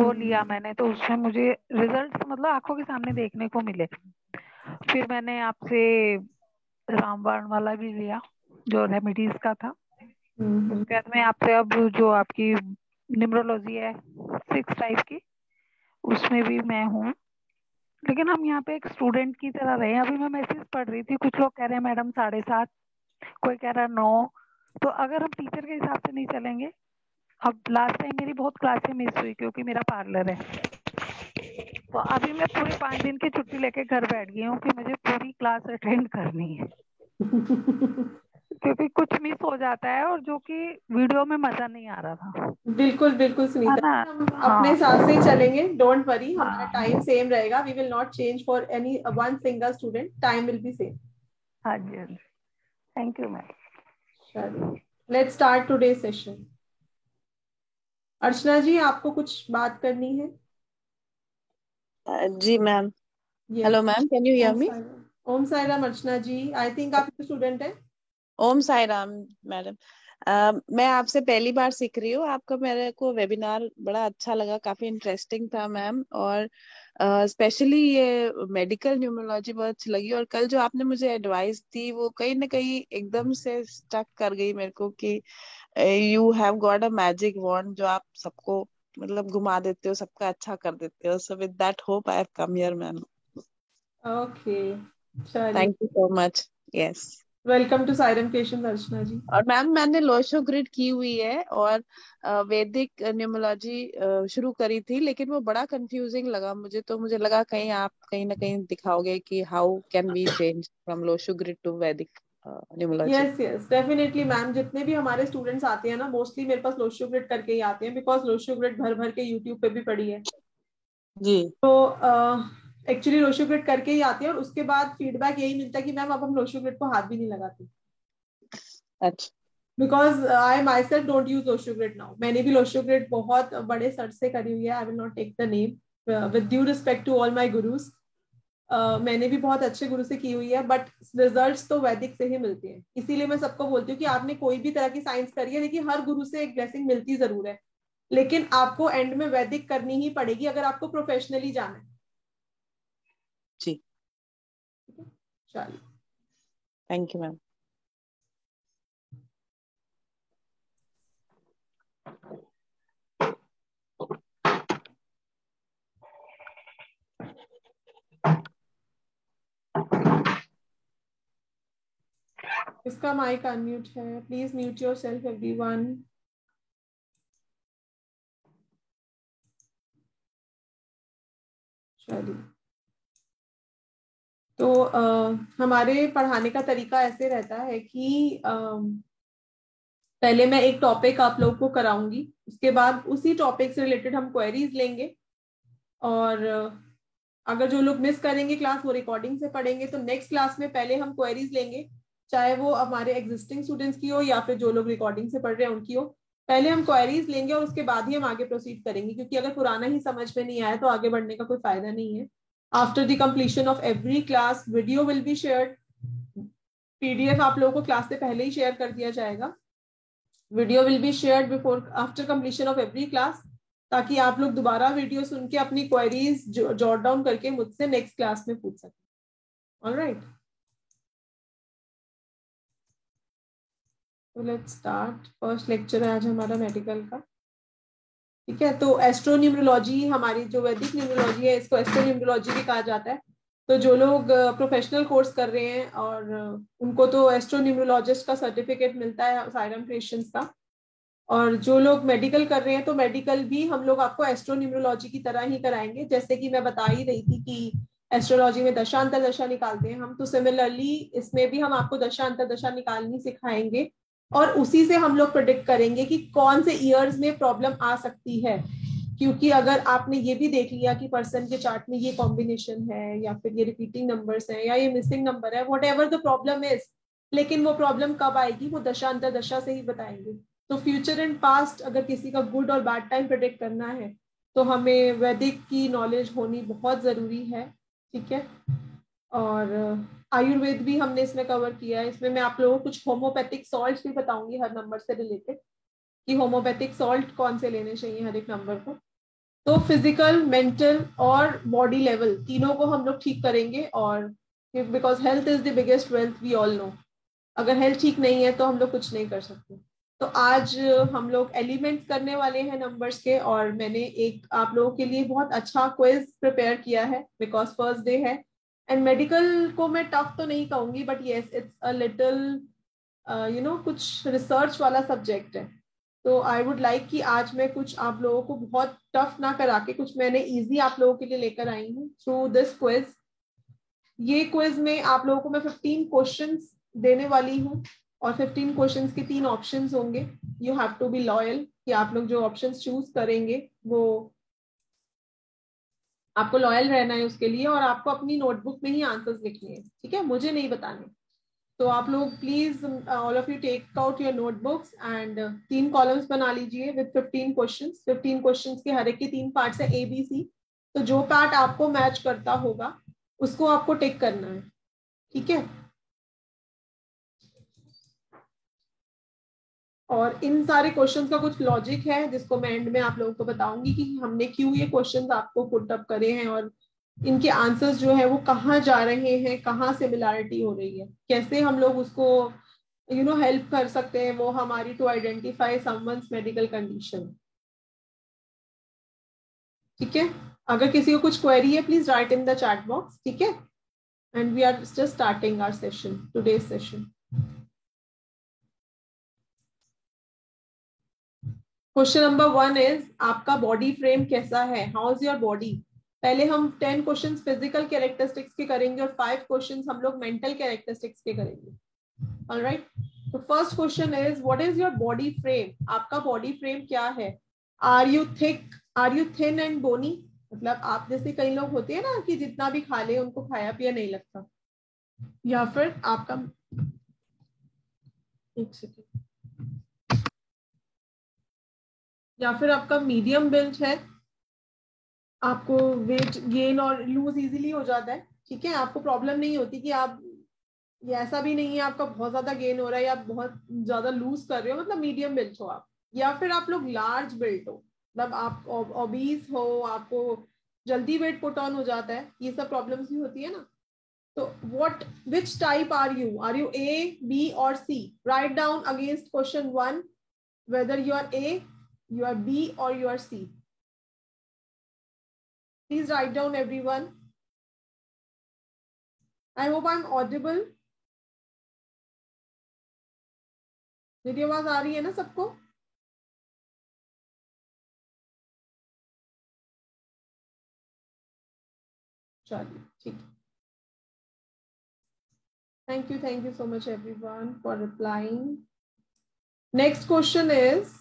वो लिया मैंने, तो उसमें मुझे रिजल्ट्स मतलब आंखों के सामने देखने को मिले। फिर मैंने आपसे रामबाण वाला भी लिया जो रेमेडीज का था। उसके बाद में आपसे अब जो आपकी न्यूमरोलॉजी है 6 टाइप की, उसमें भी मैं हूँ। लेकिन हम यहाँ पे एक स्टूडेंट की तरह रहे। अभी मैं मैसेज पढ़ रही थी, कुछ लोग कह रहे हैं मैडम 7.5, कोई कह रहा है 9। तो अगर हम टीचर के हिसाब से नहीं चलेंगे, अब लास्ट टाइम मेरी बहुत क्लासें मिस हुई क्योंकि मेरा पार्लर है, तो अभी मैं पूरे 5 दिन की छुट्टी लेके घर बैठ गई हूँ कि मुझे पूरी क्लास अटेंड करनी है क्योंकि कुछ मिस हो जाता है और जो कि वीडियो में मजा नहीं आ रहा था। बिल्कुल बिल्कुल सुनीता, हम अपने हिसाब से ही चलेंगे, डोंट वरी, हमारा टाइम सेम रहेगा। We will not change for any one single student, time will be same. हाँ जी हाँ जी, थैंक यू मैम। चलिए let's start today session. Archana ji आपको कुछ बात करनी है? जी ma'am. Hello ma'am, can you hear me? Om Sai Ram Archana ji, I think आप स्टूडेंट है। ओम साई राम मैडम। मैं आपसे पहली बार सीख रही हूँ। आपका मेरे को वेबिनार बड़ा अच्छा लगा, काफी इंटरेस्टिंग था मैम, और स्पेशली ये मेडिकल न्यूमरोलॉजी बहुत अच्छी लगी। और कल जो आपने मुझे एडवाइस दी वो कहीं ना कहीं एकदम से स्टक कर गई मेरे को कि you have got a magic wand जो आप सबको मतलब घुमा देते हो, सबका अच्छा कर देते हो। So with that hope I have come here ma'am. Okay चलिए, thank you so much. Yes, welcome to Sairam Creations Archana ji. और मैम मैंने लोशो ग्रिड की हुई है और वैदिक न्यूमरोलॉजी शुरू करी थी, लेकिन वो बड़ा कंफ्यूजिंग लगा मुझे, तो मुझे लगा कहीं आप कहीं ना कहीं दिखाओगे कि how can we change from Lo Shu grid to Vedic numerology. Yes yes definitely ma'am, जितने भी हमारे स्टूडेंट्स आते हैं ना मोस्टली मेरे पास लोशो ग्रिड करके ही आते हैं, बिकॉज लोशो ग्रिड भर भर के यूट्यूब पे भी पड़ी है जी। तो एक्चुअली लोशो ग्रिड करके ही आते हैं, और उसके बाद फीडबैक यही मिलता है कि मैम अब हम लोशो ग्रिड को हाथ भी नहीं लगाते। अच्छा। Because I my self don't use Lo Shu grid now. मैंने भी लोशो ग्रिड बहुत बड़े सर से करी हुई है, I will not take the name with due respect to all my gurus. मैंने भी बहुत अच्छे गुरु से की हुई है, बट रिजल्ट्स तो वैदिक से ही मिलते हैं। इसीलिए मैं सबको बोलती हूँ कि आपने कोई भी तरह की साइंस करी है, लेकिन हर गुरु से एक ब्लेसिंग मिलती जरूर है, लेकिन आपको एंड में वैदिक करनी ही पड़ेगी अगर आपको प्रोफेशनली जाना है। जी चलिए, थैंक यू मैम। इसका माइक अनम्यूट है, प्लीज म्यूट योरसेल्फ एवरीवन। चलिए, तो हमारे पढ़ाने का तरीका ऐसे रहता है कि पहले मैं एक टॉपिक आप लोगों को कराऊंगी, उसके बाद उसी टॉपिक से रिलेटेड हम क्वेरीज लेंगे, और अगर जो लोग मिस करेंगे क्लास वो रिकॉर्डिंग से पढ़ेंगे, तो नेक्स्ट क्लास में पहले हम क्वेरीज लेंगे, चाहे वो हमारे एग्जिस्टिंग स्टूडेंट्स की हो या फिर जो लोग रिकॉर्डिंग से पढ़ रहे हैं उनकी हो। पहले हम क्वेरीज लेंगे और उसके बाद ही हम आगे प्रोसीड करेंगे, क्योंकि अगर पुराना ही समझ में नहीं आया तो आगे बढ़ने का कोई फायदा नहीं है। After the completion of every class video will be shared. PDF आप लोगों को क्लास से पहले ही शेयर कर दिया जाएगा। Video will be shared before after completion of every class, ताकि आप लोग दोबारा वीडियो सुन के अपनी क्वेरीज जॉट डाउन करके मुझसे नेक्स्ट क्लास में पूछ सकें। ऑलराइट, तो लेट्स स्टार्ट। फर्स्ट लेक्चर है आज हमारा मेडिकल का, ठीक है। तो एस्ट्रोन्यूमरोलॉजी, हमारी जो वैदिक न्यूमरोलॉजी है, इसको एस्ट्रोन्यूमरोलॉजी भी कहा जाता है। तो जो लोग प्रोफेशनल कोर्स कर रहे हैं और उनको तो एस्ट्रोन्यूमरोलॉजिस्ट का सर्टिफिकेट मिलता है सायरम क्रिएशंस का, और जो लोग मेडिकल कर रहे हैं तो मेडिकल भी हम लोग आपको एस्ट्रोन्यूमरोलॉजी की तरह ही कराएंगे। जैसे कि मैं बता ही रही थी कि एस्ट्रोलॉजी में दशा अंतर दशा निकालते हैं हम, तो सिमिलरली इसमें भी हम आपको दशा अंतर दशा निकालनी सिखाएंगे और उसी से हम लोग प्रेडिक्ट करेंगे कि कौन से ईयर्स में प्रॉब्लम आ सकती है। क्योंकि अगर आपने ये भी देख लिया कि पर्सन के चार्ट में ये कॉम्बिनेशन है या फिर ये रिपीटिंग नंबर्स हैं या ये मिसिंग नंबर है, व्हाटएवर द प्रॉब्लम इज, लेकिन वो प्रॉब्लम कब आएगी वो दशा अंतर दशा से ही बताएंगे। तो फ्यूचर एंड पास्ट अगर किसी का गुड और बैड टाइम प्रेडिक्ट करना है तो हमें वैदिक की नॉलेज होनी बहुत जरूरी है, ठीक है। और आयुर्वेद भी हमने इसमें कवर किया है। इसमें मैं आप लोगों को कुछ होम्योपैथिक सॉल्ट भी बताऊंगी हर नंबर से रिलेटेड, कि होम्योपैथिक सॉल्ट कौन से लेने चाहिए हर एक नंबर को। तो फिजिकल, मेंटल और बॉडी लेवल तीनों को हम लोग ठीक करेंगे, और because health is the biggest wealth we all know. अगर हेल्थ ठीक नहीं है तो हम लोग कुछ नहीं कर सकते। तो आज हम लोग एलिमेंट्स करने वाले हैं नंबर्स के, और मैंने एक आप लोगों के लिए बहुत अच्छा क्विज प्रिपेयर किया है बिकॉज फर्स्ट डे है। एंड मेडिकल को मैं टफ तो नहीं कहूंगी, but yes it's a little कुछ रिसर्च वाला सब्जेक्ट है। तो आई वुड लाइक कि आज मैं कुछ आप लोगों को बहुत टफ ना करा के कुछ मैंने इजी आप लोगों के लिए लेकर आई हूँ थ्रू दिस क्विज। ये क्विज में आप लोगों को मैं 15 क्वेश्चंस देने वाली हूँ, और 15 क्वेश्चंस के 3 ऑप्शंस होंगे। You have to be loyal, कि आप लोग जो ऑप्शंस चूज करेंगे वो आपको लॉयल रहना है उसके लिए, और आपको अपनी नोटबुक में ही आंसर्स लिखने हैं, ठीक है, मुझे नहीं बताने। तो आप लोग please all of you take out your notebooks and 3 columns बना लीजिए विद 15 क्वेश्चंस। 15 क्वेश्चंस के हर एक के 3 पार्ट्स है, ABC। तो जो पार्ट आपको मैच करता होगा उसको आपको टिक करना है, ठीक है। और इन सारे क्वेश्चंस का कुछ लॉजिक है जिसको मैं एंड में आप लोगों को बताऊंगी कि हमने क्यों ये क्वेश्चंस आपको पुट अप करे हैं, और इनके आंसर्स जो है वो कहाँ जा रहे हैं, कहाँ सिमिलैरिटी हो रही है, कैसे हम लोग उसको हेल्प कर सकते हैं वो हमारी to identify someone's medical condition, ठीक है। अगर किसी को कुछ क्वेरी है please write in the chat box, ठीक है। And we are just starting our session, today's session. Question number 1 is आपका बॉडी फ्रेम कैसा है, हाउ इज योर बॉडी। पहले हम 10 क्वेश्चंस फिजिकल कैरेक्टरिस्टिक्स के करेंगे और 5 क्वेश्चंस हम लोग मेंटल कैरेक्टरिस्टिक्स के करेंगे। ऑलराइट, तो first question is what is your body frame. आपका बॉडी फ्रेम क्या है। Are you thick, are you thin and bony, मतलब आप जैसे कई लोग होते हैं ना कि जितना भी खा ले उनको खाया पिया नहीं लगता, या फिर आपका एक सेकेंड, या फिर आपका मीडियम बिल्ड है, आपको वेट गेन और लूज इजीली हो जाता है, ठीक है, आपको प्रॉब्लम नहीं होती कि आप, ये ऐसा भी नहीं है आपका बहुत ज्यादा गेन हो रहा है या बहुत ज्यादा लूज कर रहे हो, मतलब मीडियम बिल्ड हो आप। या फिर आप लोग लार्ज बिल्ड हो, मतलब आप ओबीज हो, आपको जल्दी वेट पुट ऑन हो जाता है, ये सब प्रॉब्लम्स भी होती है ना। तो which type are you A, B और C। Write down against question 1 whether you are A, you are B or you are C. Please write down everyone. I hope I'm audible. मेरी आवाज आ रही है ना सबको। चलिए ठीक है। Thank you so much everyone for replying. Next question is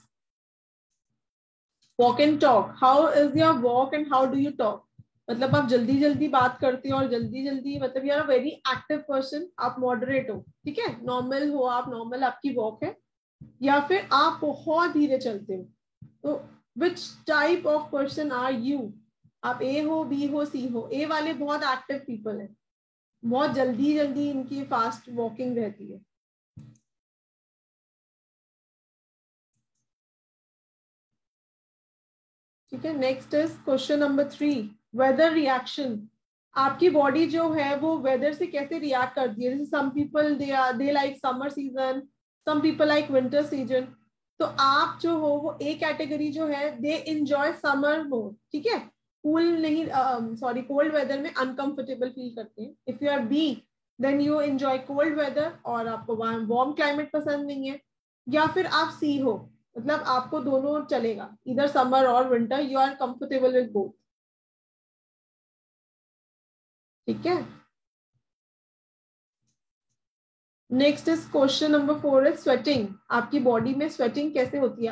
walk and talk. How is your walk and how do you talk? मतलब आप जल्दी जल्दी बात करते हो और जल्दी जल्दी, मतलब you are a very active person, आप मॉडरेट हो, ठीक है, नॉर्मल हो आप, नॉर्मल आपकी वॉक है, या फिर आप बहुत धीरे चलते हो। तो which type of person are you? आप ए हो, बी हो, सी हो? ए वाले बहुत एक्टिव पीपल हैं, बहुत जल्दी जल्दी इनकी फास्ट वॉकिंग रहती है। ठीक है, next is question number 3, weather reaction. आपकी बॉडी जो है वो वेदर से कैसे रिएक्ट करती है? जैसे some people they like summer season, some people like winter season. तो आप जो हो वो ए कैटेगरी जो है, दे एंजॉय समर मोर। ठीक है, कूल नहीं, सॉरी, कोल्ड वेदर में अनकंफर्टेबल फील करते हैं। If you are B then you enjoy cold weather और आपको वार्म क्लाइमेट पसंद नहीं है। या फिर आप सी हो, मतलब आपको दोनों चलेगा, इधर समर और winter, you are comfortable with both. ठीक है, next is question number 4 is sweating. आपकी बॉडी में स्वेटिंग कैसे होती है?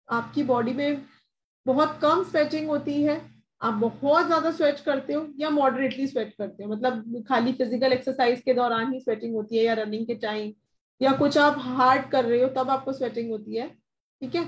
आपकी बॉडी में बहुत कम स्वेटिंग होती है, आप बहुत ज्यादा स्वेट करते हो, या मॉडरेटली स्वेट करते हो, मतलब खाली फिजिकल एक्सरसाइज के दौरान ही स्वेटिंग होती है, या रनिंग के टाइम, या कुछ आप हार्ड कर रहे हो तब आपको स्वेटिंग होती है। ठीक है,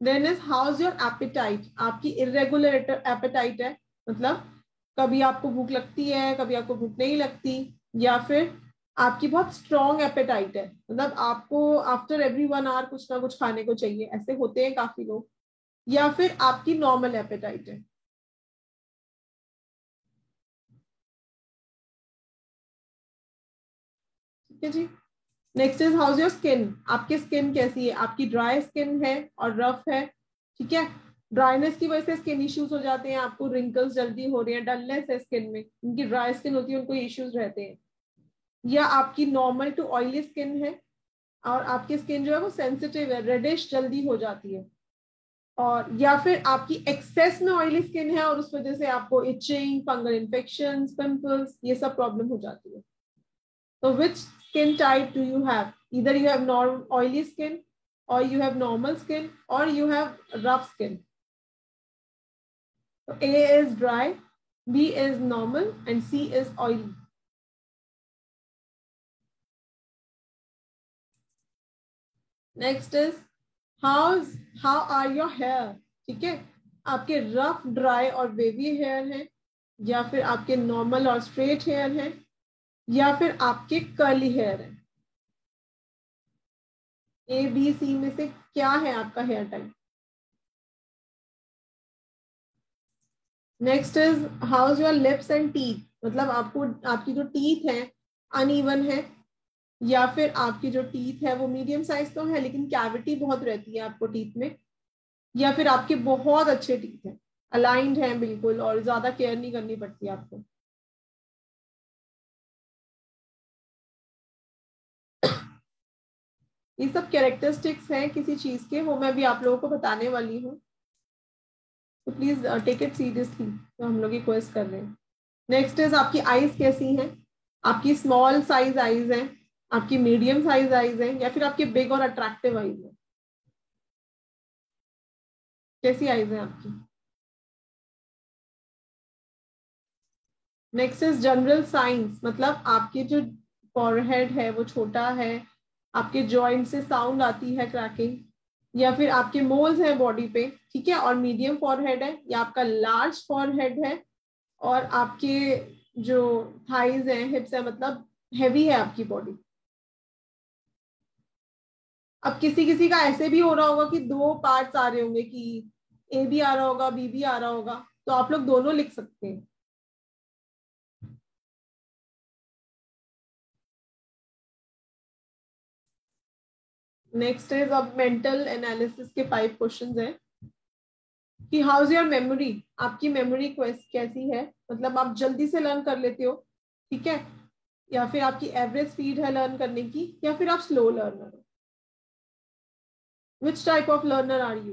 then is how's your appetite. आपकी इरेगुलर एपेटाइट है, मतलब कभी आपको भूख लगती है, कभी आपको भूख नहीं लगती, या फिर आपकी बहुत स्ट्रॉन्ग एपेटाइट है, मतलब आपको आफ्टर एवरी 1 आवर कुछ ना कुछ खाने को चाहिए, ऐसे होते हैं काफी लोग। या फिर आपकी नॉर्मल एपेटाइट है। ठीक है जी, next is how's your skin. आपकी स्किन कैसी है? आपकी ड्राई स्किन है और रफ है। ठीक है, ड्राइनेस की वजह से स्किन इश्यूज हो जाते हैं, आपको रिंकल्स जल्दी हो रहे हैं, डलनेस है स्किन में, उनकी ड्राई स्किन होती है उनको इश्यूज रहते हैं। या आपकी नॉर्मल टू ऑयली स्किन है और आपकी स्किन जो है वो सेंसिटिव है, रेडिश जल्दी हो जाती है। और या फिर आपकी एक्सेस में ऑयली स्किन है और उस वजह से आपको इचिंग, फंगल इन्फेक्शन, पिंपल्स, ये सब प्रॉब्लम हो जाती है। तो which skin type do you have? Either you have oily skin, or you have normal skin, or you have rough skin. So A is dry, B is normal, and C is oily. Next is how are your hair? ठीक है, आपके rough, dry और wavy hair हैं, या फिर आपके normal और straight hair हैं, या फिर आपके कर्ली हेयर है। ए बी सी में से क्या है आपका hair type? Next is how's your lips and teeth. मतलब आपकी जो टीथ है अनइवन है, या फिर आपकी जो टीथ है वो मीडियम साइज तो है लेकिन कैविटी बहुत रहती है आपको टीथ में, या फिर आपके बहुत अच्छे टीथ हैं, अलाइंड हैं बिल्कुल और ज्यादा केयर नहीं करनी पड़ती आपको। ये सब कैरेक्टरिस्टिक्स हैं किसी चीज के, वो मैं भी आप लोगों को बताने वाली हूँ, तो प्लीज टेक इट सीरियसली, तो हम लोग ये क्वेश्चन कर रहे हैं। नेक्स्ट इज आपकी आईज कैसी हैं? आपकी स्मॉल साइज आईज हैं, आपकी मीडियम साइज आईज हैं, या फिर आपकी बिग और अट्रैक्टिव आईज हैं? कैसी आईज हैं आपकी? नेक्स्ट इज जनरल साइंस, मतलब आपके जो फॉरहेड है वो छोटा है, आपके जॉइंट से साउंड आती है क्रैकिंग, या फिर आपके मोल्स हैं बॉडी पे, ठीक है, और मीडियम फॉरहेड है, या आपका लार्ज फॉरहेड है और आपके जो थाइज हैं, हिप्स है, मतलब हैवी है आपकी बॉडी। अब किसी किसी का ऐसे भी हो रहा होगा कि 2 पार्ट्स आ रहे होंगे, कि ए भी आ रहा होगा, बी भी आ रहा होगा, तो आप लोग दोनों लिख सकते हैं। नेक्स्ट इज अब मेंटल एनालिसिस के 5 क्वेश्चंस हैं कि हाउ इज योर मेमोरी। आपकी मेमोरी कैसी है? मतलब आप जल्दी से लर्न कर लेते हो, ठीक है, या फिर आपकी एवरेज स्पीड है लर्न करने की, या फिर आप स्लो लर्नर हो? Which type of learner are you?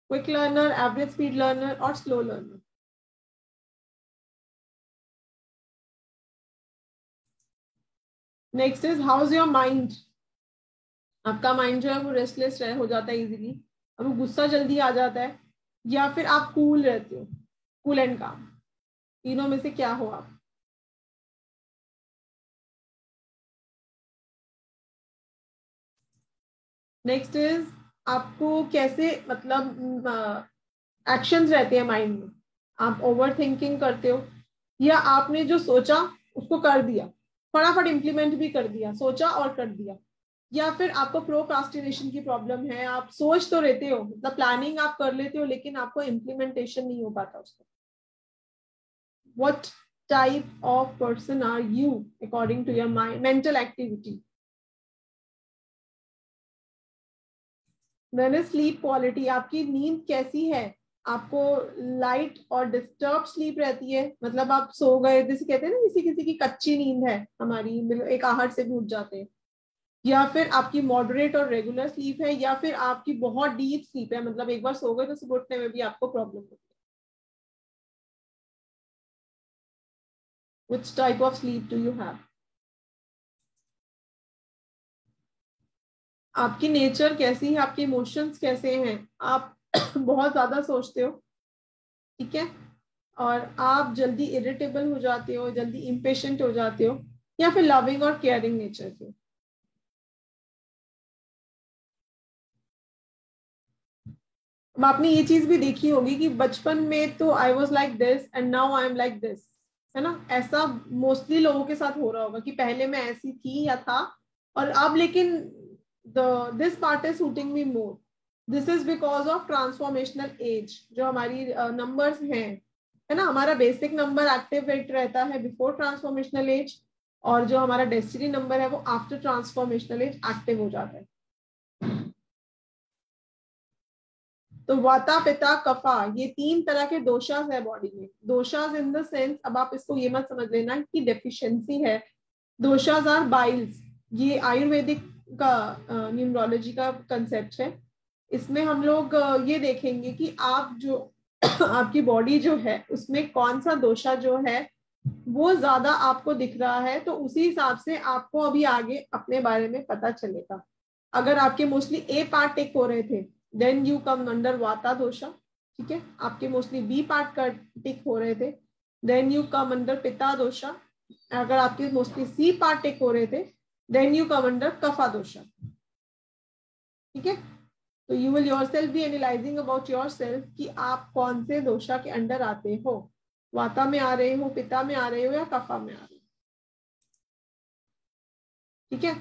Quick learner, average speed learner और slow learner? Next is how is your mind. आपका माइंड जो है वो रेस्टलेस हो जाता है इजीली, और वो गुस्सा जल्दी आ जाता है, या फिर आप कूल रहते हो, कूल एंड काम? तीनों में से क्या हो आप? नेक्स्ट इज आपको कैसे मतलब एक्शंस रहते हैं माइंड में, आप ओवर थिंकिंग करते हो या आपने जो सोचा उसको कर दिया, फटाफट इम्प्लीमेंट भी कर दिया, सोचा और कर दिया, या फिर आपको प्रोक्रास्टिनेशन की प्रॉब्लम है, आप सोच तो रहते हो, मतलब प्लानिंग आप कर लेते हो लेकिन आपको इम्प्लीमेंटेशन नहीं हो पाता उसका. What type of person are you according to your mind, mental activity? Then is sleep quality, आपकी नींद कैसी है, आपको लाइट और डिस्टर्ब स्लीप रहती है, मतलब आप सो गए, जैसे कहते हैं ना किसी किसी की कच्ची नींद है हमारी, एक आहट से भी उठ जाते हैं, या फिर आपकी मॉडरेट और रेगुलर स्लीप है, या फिर आपकी बहुत डीप स्लीप है, मतलब एक बार सो गए तो सुबह उठने में भी आपको प्रॉब्लम होती है. Which type of sleep do you have? आपकी नेचर कैसी है, आपके इमोशंस कैसे हैं, आप बहुत ज्यादा सोचते हो, ठीक है, और आप जल्दी इरिटेबल हो जाते हो, जल्दी इम्पेशेंट हो जाते हो, या फिर लविंग और केयरिंग नेचर के. अब आपने ये चीज भी देखी होगी कि बचपन में तो I was like this and now I am like this, है ना, ऐसा मोस्टली लोगों के साथ हो रहा होगा कि पहले मैं ऐसी थी या था और अब लेकिन this part is suiting me more. This is because of transformational age. जो हमारी नंबर्स हैं, है ना, हमारा बेसिक नंबर एक्टिवेट रहता है बिफोर ट्रांसफॉर्मेशनल एज, और जो हमारा डेस्टिनी नंबर है वो आफ्टर ट्रांसफॉर्मेशनल एज एक्टिव हो जाता है. तो वाता पिता कफा, ये 3 तरह के दोषास है बॉडी में. दोषास इन द सेंस, अब आप इसको ये मत समझ लेना कि डेफिशिएंसी है. दोषास आर बाइल्स. ये आयुर्वेदिक का न्यूमरोलॉजी का कंसेप्ट है. इसमें हम लोग ये देखेंगे कि आप जो आपकी बॉडी जो है उसमें कौन सा दोषा जो है वो ज्यादा आपको दिख रहा है, तो उसी हिसाब से आपको अभी आगे अपने बारे में पता चलेगा. अगर आपके मोस्टली ए पार्ट टिक हो रहे थे then you come under vata दोषा, ठीक है. आपके मोस्टली बी पार्ट का टिक हो रहे थे देन यू कम अंडर पिता दोषा. अगर आपके मोस्टली सी पार्ट टिक हो रहे थे देन यू कम अंडर कफा दोषा, ठीक है. तो you will yourself B analysing about yourself कि आप कौन से दोषा के अंडर आते हो, वाता में आ रहे हो, पिता में आ रहे हो, या कफा में आ रहे हो, ठीक है.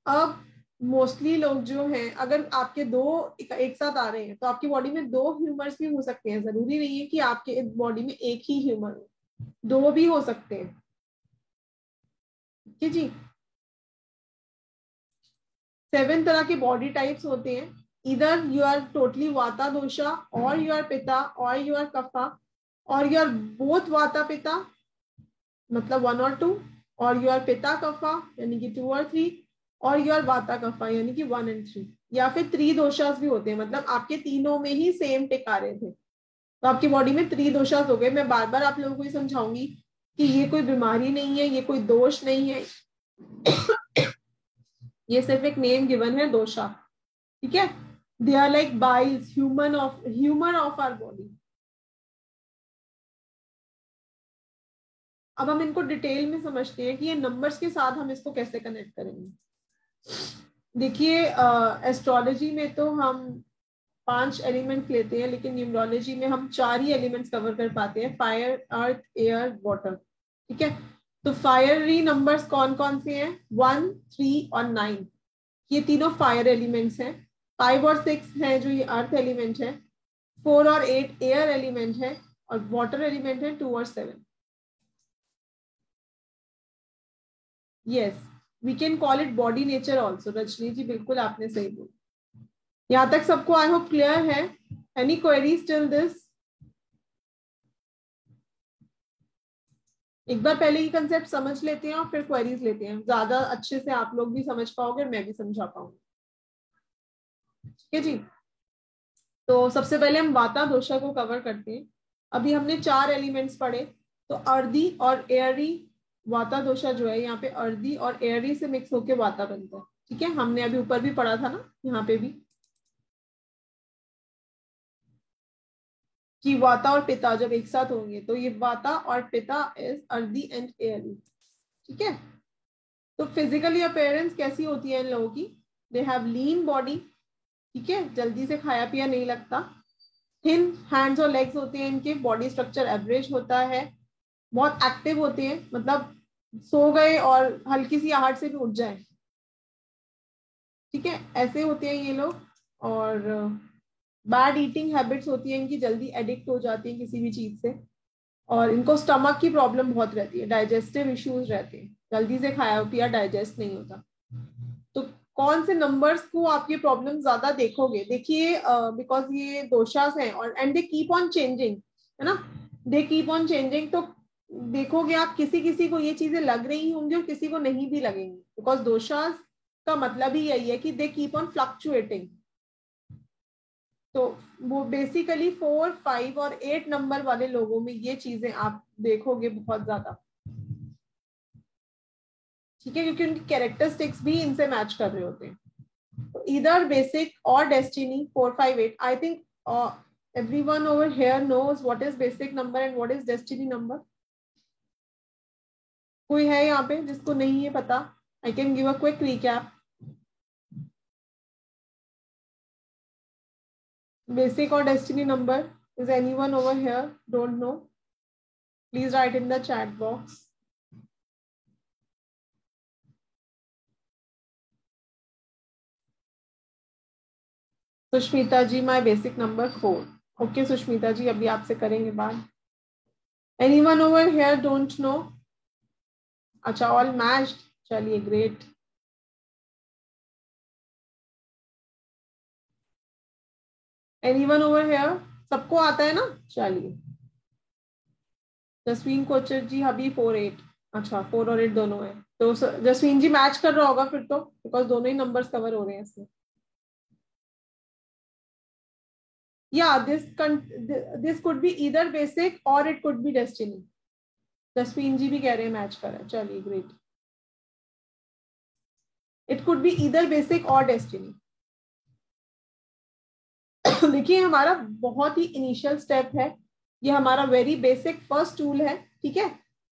अब मोस्टली लोग जो हैं, अगर आपके दो एक साथ आ रहे हैं तो आपकी बॉडी में 2 ह्यूमर्स भी हो सकते हैं. जरूरी नहीं है कि आपके बॉडी में एक ही ह्यूमर हो, 2 भी हो सकते हैं, ठीक है जी. 7 तरह के बॉडी टाइप्स होते हैं. इधर यू आर टोटली वाता दोषा, और यू आर पिता, और यू आर कफा, और यू आर बोथ वाता पिता मतलब 1 और 2, और यू आर पिता कफा यानी कि 2 और 3, और यू आर वाता कफा यानी कि 1 और 3, या फिर 3 दोषास भी होते हैं, मतलब आपके तीनों में ही सेम टिक आ रहे थे तो आपकी बॉडी में 3 दोषास हो गए. मैं बार बार आप लोगों को ये समझाऊंगी कि ये कोई बीमारी नहीं है, ये कोई दोष नहीं है, ये सिर्फ एक नेम गिवन है दोषा, ठीक है. They are like biles, humor of our body. अब हम इनको डिटेल में समझते हैं कि ये नंबर्स के साथ हम इसको कैसे कनेक्ट करेंगे. देखिए एस्ट्रोलॉजी में तो हम 5 एलिमेंट्स लेते हैं, लेकिन न्यूमरोलॉजी में हम 4 ही एलिमेंट्स कवर कर पाते हैं, फायर, अर्थ, एयर, वाटर, ठीक है. तो फायरी नंबर्स कौन कौन से हैं? 1, 3 और 9, ये तीनों फायर एलिमेंट्स हैं. 5 और 6 है जो ये अर्थ एलिमेंट है. 4 और 8 एयर एलिमेंट है, और वाटर एलिमेंट है 2 और 7. Yes, we can call it body nature also. Rajni ji बिल्कुल आपने सही बोला. यहाँ तक सबको आई होप क्लियर है. Any queries till this? एक बार पहले ये कंसेप्ट समझ लेते हैं और फिर क्वेरीज लेते हैं, ज्यादा अच्छे से आप लोग भी समझ पाओगे और मैं भी समझा पाऊंगी, ठीक है जी. तो सबसे पहले हम वाता दोषा को कवर करते हैं. अभी हमने 4 एलिमेंट्स पढ़े, तो अर्दी और एयरी वाता दोषा जो है यहाँ पे अर्दी और एयरी से मिक्स होके वाता बनता है, ठीक है. हमने अभी ऊपर भी पढ़ा था ना, यहाँ पे भी, कि वाता और पिता जब एक साथ होंगे तो ये वाता और पिता इज अर्दी एंड एयरी, ठीक है. तो फिजिकली अपीयरेंस कैसी होती है इन लोगों की? दे हैव लीन बॉडी, ठीक है, जल्दी से खाया पिया नहीं लगता। थिन हैंड्स और लेग्स होते हैं इनके, बॉडी स्ट्रक्चर एवरेज होता है, बहुत एक्टिव होते हैं, मतलब सो गए और हल्की सी आहट से भी उठ जाए, ठीक है, ऐसे होते हैं ये लोग। और बैड ईटिंग हैबिट्स होती है इनकी, जल्दी एडिक्ट हो जाती है किसी भी चीज से, और इनको स्टमक की प्रॉब्लम बहुत रहती है, डाइजेस्टिव इश्यूज रहते हैं, जल्दी से खाया पिया डाइजेस्ट नहीं होता। तो कौन से नंबर्स को आप ये प्रॉब्लम ज्यादा देखोगे, देखिए बिकॉज ये दोषास हैं और and they keep on changing, है ना, दे कीप ऑन चेंजिंग। तो देखोगे आप किसी किसी को ये चीजें लग रही होंगी और किसी को नहीं भी लगेंगी, बिकॉज दोषास का मतलब ही यही है कि दे कीप ऑन फ्लक्चुएटिंग। तो वो बेसिकली 4, 5 और 8 नंबर वाले लोगों में ये चीजें आप देखोगे बहुत ज्यादा, ठीक है, क्योंकि उनकी कैरेक्टरिस्टिक्स भी इनसे मैच कर रहे होते हैं। तो इधर बेसिक और destiny 4, 5, 8, I think everyone over here knows what is basic number and what is destiny number. कोई है यहाँ पे जिसको नहीं है पता? I can give a quick recap. Basic or destiny number, is anyone over here don't know? Please write in the chat box. Sushmita ji, my basic number 4. Okay Sushmita जी, अभी आपसे करेंगे बात। Anyone over here don't know? अच्छा, all matched, चलिए great. Anyone over here? सबको आता है ना? चलिए। जसवीन कोचर जी, अभी 4, 8, अच्छा 4 और 8 दोनों है, तो जसवीन जी मैच कर रहा होगा फिर तो, बिकॉज दोनों ही नंबर्स कवर हो रहे हैं इसमें। Yeah, this could be either basic or it could be destiny. Jasveen जी भी कह रहे हैं मैच कर रहा है, चलिए great. It could be either basic or destiny. देखिए हमारा बहुत ही इनिशियल स्टेप है, ये हमारा वेरी बेसिक फर्स्ट टूल है, ठीक है।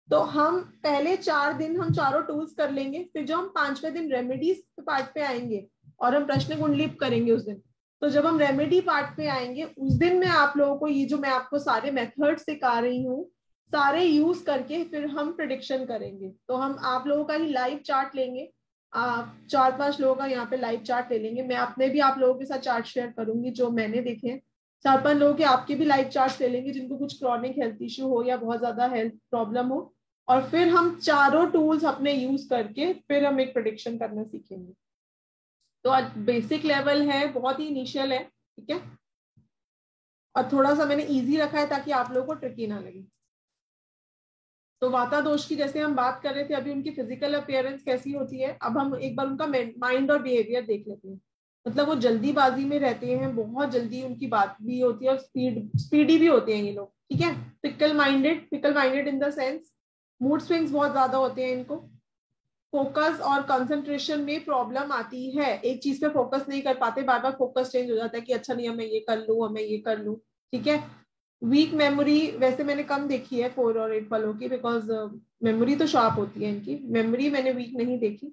तो हम पहले 4 दिन हम चारों टूल्स कर लेंगे, फिर जो हम 5वें दिन रेमेडीज पार्ट पे आएंगे और हम प्रश्न कुंडली करेंगे उस दिन। तो जब हम रेमेडी पार्ट पे आएंगे उस दिन मैं आप लोगों को ये जो मैं आपको सारे मेथड सिखा रही हूँ सारे यूज करके फिर हम प्रेडिक्शन करेंगे। तो हम आप लोगों का ही लाइव चार्ट लेंगे, 4-5 लोगों का यहाँ पे लाइव चार्ट ले लेंगे। मैं अपने भी आप लोगों के साथ चार्ट शेयर करूंगी जो मैंने देखे हैं। 4-5 लोगों के आपके भी लाइव चार्ट ले लेंगे जिनको कुछ क्रॉनिक हेल्थ इश्यू हो या बहुत ज्यादा हेल्थ प्रॉब्लम हो, और फिर हम चारों टूल्स अपने यूज करके फिर हम एक प्रेडिक्शन करना सीखेंगे। तो आज बेसिक लेवल है, बहुत ही इनिशियल है, ठीक है, और थोड़ा सा मैंने इजी रखा है ताकि आप लोगों को ट्रिकी ना लगे। तो वाता दोष की जैसे हम बात कर रहे थे अभी, उनकी फिजिकल अपीयरेंस कैसी होती है, अब हम एक बार उनका माइंड और बिहेवियर देख लेते हैं। मतलब वो जल्दीबाजी में रहते हैं, बहुत जल्दी उनकी बात भी होती है और स्पीडी भी होते हैं ये लोग, ठीक है। Fickle minded in the sense mood swings बहुत ज्यादा होते हैं इनको। फोकस और कंसंट्रेशन में प्रॉब्लम आती है, एक चीज पे फोकस नहीं कर पाते, बार बार फोकस चेंज हो जाता है कि अच्छा नहीं हमें ये कर लूं, ठीक है। वीक मेमोरी वैसे मैंने कम देखी है 4 और 8 वालों की, बिकॉज मेमोरी तो शार्प होती है इनकी, मेमोरी मैंने वीक नहीं देखी।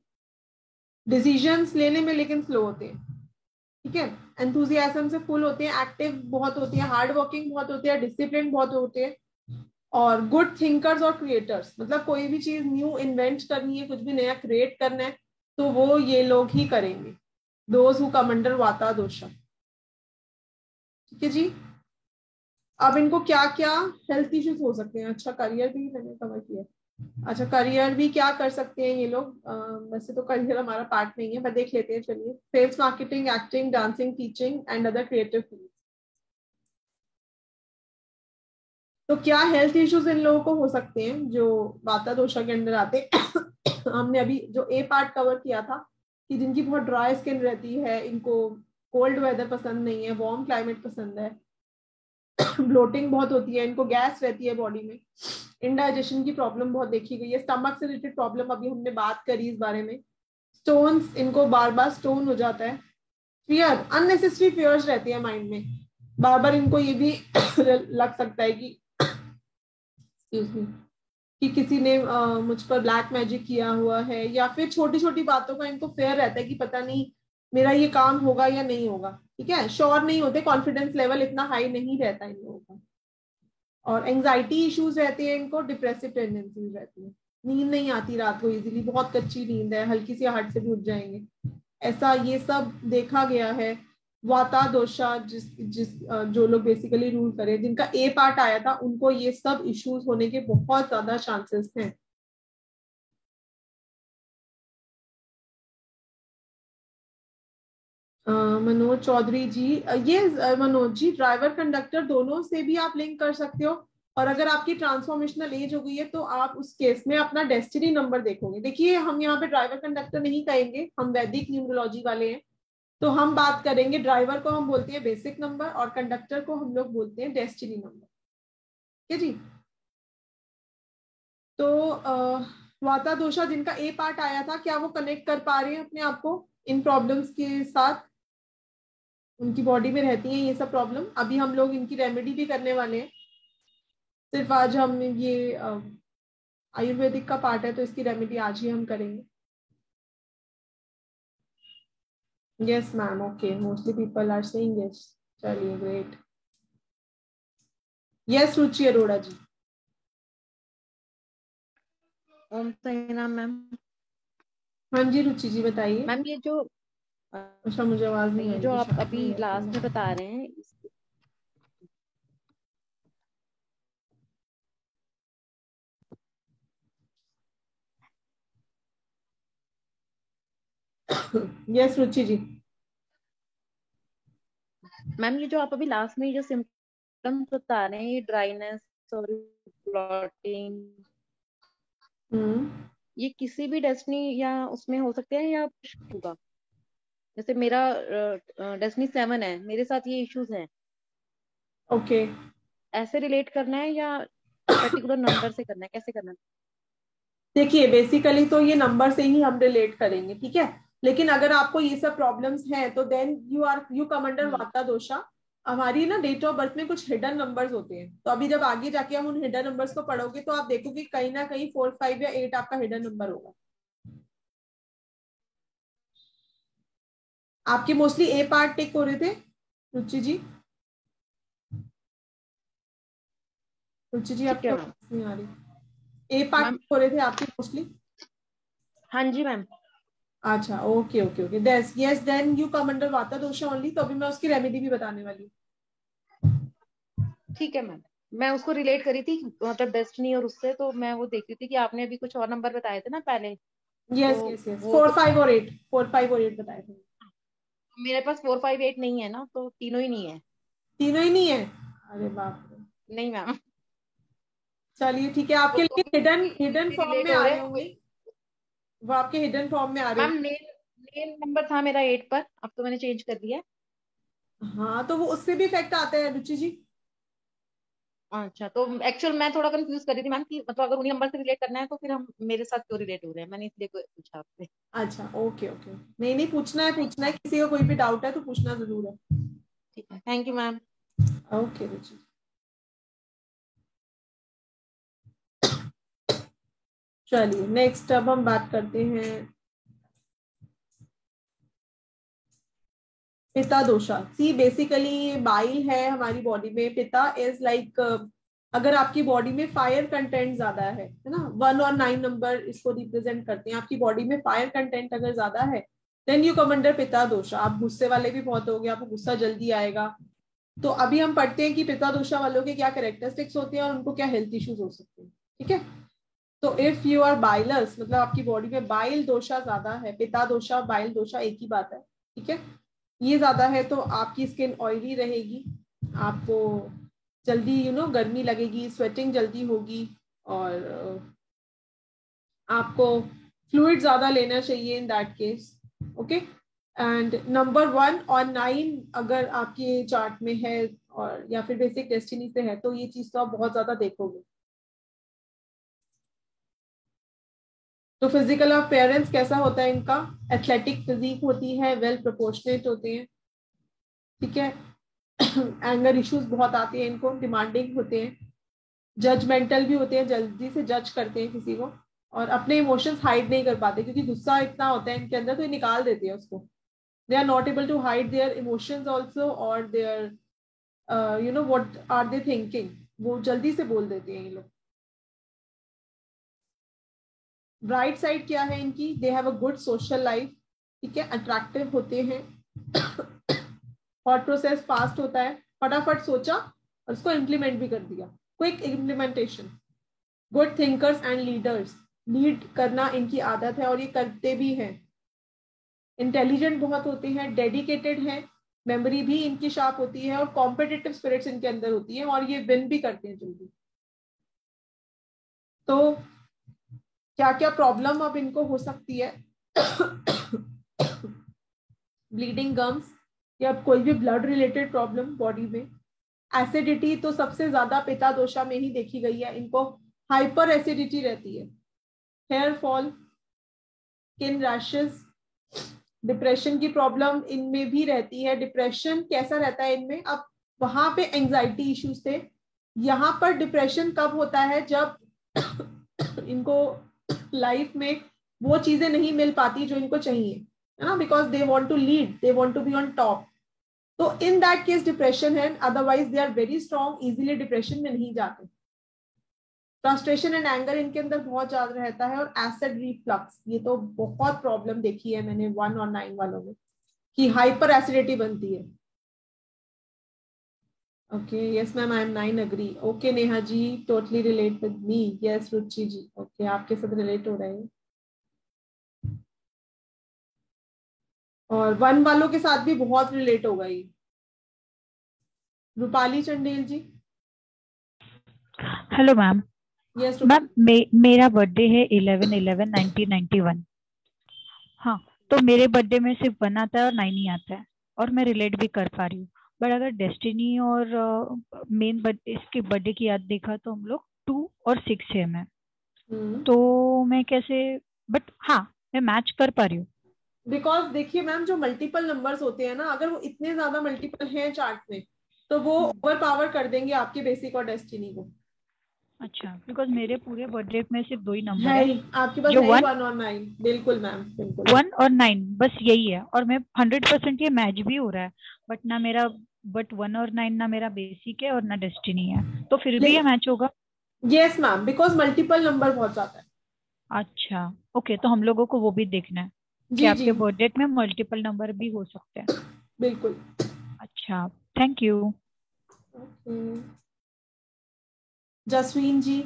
डिसीजंस लेने में लेकिन स्लो होते हैं, ठीक है। एंथुजियाज्म से फुल होते हैं, एक्टिव बहुत होते हैं, हार्ड वर्किंग बहुत होते हैं, डिसिप्लिन बहुत होते हैं, और गुड थिंकर्स और क्रिएटर्स। मतलब कोई भी चीज न्यू इन्वेंट करनी है, कुछ भी नया क्रिएट करना है तो वो ये लोग ही करेंगे, those who come under vata दोषा, ठीक है जी। अब इनको क्या क्या हेल्थ इश्यूज हो सकते हैं? अच्छा करियर भी मैंने कवर किया, अच्छा करियर भी क्या कर सकते हैं ये लोग। वैसे तो करियर हमारा पार्ट नहीं है, पर देख लेते हैं चलिए। Sales, marketing, acting, dancing, teaching and other creative field. तो क्या हेल्थ इश्यूज इन लोगों को हो सकते हैं जो वाता दोषा के अंदर आते हैं? हमने अभी जो ए पार्ट कवर किया था कि जिनकी बहुत ड्राई स्किन रहती है, इनको कोल्ड वेदर पसंद नहीं है, वार्म क्लाइमेट पसंद है, ब्लोटिंग बहुत होती है, इनको गैस रहती है बॉडी में, इंडाइजेशन की प्रॉब्लम बहुत देखी गई है, स्टमक से रिलेटेड प्रॉब्लम अभी हमने बात करी इस बारे में, स्टोन्स, इनको बार बार स्टोन हो जाता है, फियर, अननेसेसरी फियर्स रहती है माइंड में, बार बार इनको ये भी लग सकता है कि किसी ने मुझ पर ब्लैक मैजिक किया हुआ है, या फिर छोटी छोटी बातों का इनको फेयर रहता है कि पता नहीं मेरा ये काम होगा या नहीं होगा, ठीक है, श्योर नहीं होते, कॉन्फिडेंस लेवल इतना हाई नहीं रहता इन लोगों का, और एंजाइटी इश्यूज रहते हैं इनको, डिप्रेसिव टेंडेंसीज रहती है, नींद नहीं आती रात को इजीली, बहुत कच्ची नींद है, हल्की सी आहट से भी उठ जाएंगे, ऐसा ये सब देखा गया है। वाता दोषा जो लोग बेसिकली रूल करे, जिनका ए पार्ट आया था, उनको ये सब इश्यूज होने के बहुत ज्यादा चांसेस हैं। मनोज चौधरी जी, ये मनोज जी ड्राइवर कंडक्टर दोनों से भी आप लिंक कर सकते हो, और अगर आपकी ट्रांसफॉर्मेशनल एज हो गई है तो आप उस केस में अपना डेस्टिनी नंबर देखोगे। देखिए हम यहाँ पे ड्राइवर कंडक्टर नहीं कहेंगे, हम वैदिक न्यूमरोलॉजी वाले हैं, तो हम बात करेंगे, ड्राइवर को हम बोलते हैं बेसिक नंबर और कंडक्टर को हम लोग बोलते हैं डेस्टिनी नंबर, ठीक है जी। तो वाता दोषा जिनका ए पार्ट आया था, क्या वो कनेक्ट कर पा रहे हैं अपने आप को इन प्रॉब्लम्स के साथ? उनकी बॉडी में रहती है ये सब प्रॉब्लम, अभी हम लोग इनकी रेमेडी भी करने वाले हैं। सिर्फ आज हम ये आयुर्वेदिक का पार्ट है तो इसकी रेमेडी आज ही हम करेंगे। Yes ma'am, okay, mostly people are saying yes. चलिए great. Yes Ruchi Arora ji. Om Sai Ram ma'am. हाँ जी रुचि जी बताइए मैम। ये जो अच्छा, मुझे आवाज नहीं आई, जो आप अभी लास्ट में बता रहे हैं, यस रुचि जी। मैम ये जो आप अभी लास्ट में जो सिम्टम्स बता रहे हैं, ये ड्राइनेस और ब्लॉटिंग, ये किसी भी डेस्टिनी या उसमें हो सकते हैं या होगा? जैसे मेरा डेस्टिनी 7 है, मेरे साथ ये इश्यूज हैं। ओके, ऐसे रिलेट करना है या पर्टिकुलर नंबर से करना है, कैसे करना है? देखिए बेसिकली तो ये नंबर से ही हम रिलेट करेंगे, ठीक है, लेकिन अगर आपको ये सब प्रॉब्लम्स हैं तो then you come under vata दोषा। हमारी ना डेट ऑफ बर्थ में कुछ हिडन नंबर्स होते हैं, तो अभी जब आगे जाके हम उन हिडन नंबर्स को पढ़ोगे तो आप देखोगे कहीं ना कहीं 4, 5 या 8 आपका हिडन नंबर होगा। आपके मोस्टली ए पार्ट टिक हो रहे थे रुचि जी? रुचि जी आपकी आवाज नहीं आ रही। ए पार्ट हो रहे थे आपके मोस्टली? हाँ जी मैम। अच्छा, okay okay okay, that's yes, then you come under vata dosha only. तो अभी मैं उसकी रेमेडी भी बताने वाली हूँ। ठीक है मैम। मैं उसको रिलेट करी थी मतलब डेस्टिनी और उससे, तो मैं वो देख रही थी कि आपने अभी कुछ और नंबर बताए थे ना पहले। यस यस यस, 4, 5 और 8, 4, 5 और 8 बताए थे। मेरे पास 4, 5, 8 नहीं है ना, तो तीनों ही नहीं है। तीनों ही नहीं है? अरे बाप रे। नहीं मैम। चलिए ठीक है, आपके लिए हिडन फॉर्म में आ रहे होंगे वो, आपके हिडन फॉर्म में आ रहे मैम। नेम नंबर था मेरा 8 पर, अब तो मैंने चेंज कर दिया। हाँ, तो वो उससे भी इफेक्ट आता है रुचि जी? अच्छा, तो एक्चुअल मैं थोड़ा कंफ्यूज कर रही थी मैम कि मतलब अगर उन्हीं नंबर से रिलेट करना है तो फिर हम मेरे साथ क्यों रिलेट हो रहे हैं, मैंने इसलिए पूछा आपसे। अच्छा, ओके ओके, नहीं पूछना है, किसी को कोई भी डाउट है तो पूछना जरूर है। ठीक है, थैंक यू मैम। ओके रुचि। चलिए नेक्स्ट अब हम बात करते हैं पिता दोषा। सी बेसिकली बाइल है हमारी बॉडी में। पिता इज लाइक अगर आपकी बॉडी में फायर कंटेंट ज्यादा है ना, 1 और 9 नंबर इसको रिप्रेजेंट करते हैं, आपकी बॉडी में फायर कंटेंट अगर ज्यादा है देन यू कम अंडर पिता दोषा। आप गुस्से वाले भी बहुत होगे, आपको गुस्सा जल्दी आएगा। तो अभी हम पढ़ते हैं कि पिता दोषा वालों के क्या कैरेक्टरिस्टिक्स होते हैं और उनको क्या हेल्थ इश्यूज हो सकते हैं, ठीक है। तो इफ यू आर बाइलर्स, मतलब आपकी बॉडी में बाइल दोषा ज्यादा है, पिता दोषा और बाइल दोषा एक ही बात है, ठीक है, ये ज्यादा है तो आपकी स्किन ऑयली रहेगी, आपको जल्दी गर्मी लगेगी, स्वेटिंग जल्दी होगी, और आपको फ्लूइड ज्यादा लेना चाहिए इन that case, okay. And number 1 और 9 अगर आपके चार्ट में है और या फिर बेसिक डेस्टिनी से है तो ये चीज तो आप बहुत ज्यादा देखोगे। तो फिजिकल अपीयरेंस कैसा होता है इनका? एथलेटिक फिजिक होती है, वेल प्रोपोर्शनेट होते हैं, ठीक है। एंगर इश्यूज बहुत आते हैं इनको, डिमांडिंग होते हैं, जजमेंटल भी होते हैं, जल्दी से जज करते हैं किसी को, और अपने इमोशंस हाइड नहीं कर पाते क्योंकि गुस्सा इतना होता है इनके अंदर, तो ये निकाल देते हैं उसको, They are not able to hide their emotions also, or their what are they thinking, वो जल्दी से बोल देते हैं ये लोग. ब्राइट साइड क्या है इनकी? They have a good social life. ठीक है, अट्रैक्टिव होते हैं, थॉट प्रोसेस फास्ट होता है, फटाफट सोचा और उसको इम्प्लीमेंट भी कर दिया, quick implementation. Good thinkers and leaders, lead करना इनकी आदत है और ये करते भी हैं. इंटेलिजेंट बहुत होते हैं, डेडिकेटेड हैं, मेमोरी भी इनकी शार्प होती है और कॉम्पिटिटिव स्पिरिट्स इनके अंदर होती है और ये विन भी करते हैं जल्दी. तो क्या क्या प्रॉब्लम अब इनको हो सकती है? ब्लीडिंग गम्स या कोई भी ब्लड रिलेटेड प्रॉब्लम बॉडी में. एसिडिटी तो सबसे ज्यादा पिता दोषा में ही देखी गई है, इनको हाइपर एसिडिटी रहती है. Hair fall, skin rashes, depression की प्रॉब्लम इनमें भी रहती है. डिप्रेशन कैसा रहता है इनमें? अब वहां पे एंजाइटी इश्यूज थे, यहाँ पर डिप्रेशन कब होता है? जब इनको लाइफ में वो चीजें नहीं मिल पाती जो इनको चाहिए, है ना, because they want to lead, they want to be on top. तो इन दैट केस डिप्रेशन है. Otherwise they are very strong, easily depression में नहीं जाते. फ्रस्ट्रेशन एंड एंगर इनके अंदर बहुत ज्यादा रहता है. और एसिड रिफ्लक्स, ये तो बहुत प्रॉब्लम देखी है मैंने 1 और 9 वालों में कि हाइपर एसिडिटी बनती है. Okay, yes ma'am, I am 9 agree. Okay Neha ji, totally relate with me. Yes Ruchi ji, okay, आपके साथ रिलेट हो रहे हैं. और 1 वालों के साथ भी बहुत रिलेट होगा ये. Rupali Chandel ji. Hello ma'am. Yes ma'am, मेरा बर्थडे है 11/11/1991. हाँ, तो मेरे बर्थडे में सिर्फ 1 आता है और 9 ही आता है, और मैं रिलेट भी कर पा रही हूँ. बट अगर डेस्टिनी और मेन इसके बर्थडे की याद देखा तो हम लोग 2 और 6 है मैं. तो मैं कैसे, बट हाँ मैं मैच कर पा रही हूँ. बिकॉज देखिए मैम, जो मल्टीपल नंबर्स होते हैं ना, अगर वो इतने ज्यादा मल्टीपल हैं चार्ट में, तो वो ओवर पावर कर देंगे आपके बेसिक और डेस्टिनी को. अच्छा, बिकॉज मेरे पूरे बर्थडे में सिर्फ 2 ही नंबर है. आपके पास जो 1 और 9. बिल्कुल मैम, बिल्कुल 1 और 9 बस यही है. और मैं 100% ये मैच भी हो रहा है. बट 1 और 9 ना मेरा बेसिक है और ना डेस्टिनी है, तो फिर भी ये मैच होगा. Yes ma'am, because multiple number बहुत ज्यादा है. अच्छा, ओके, तो हम लोगों को वो भी देखना है कि आपके बर्थडे में मल्टीपल नंबर भी हो सकते हैं. बिल्कुल. अच्छा, thank you. Jasveen ji.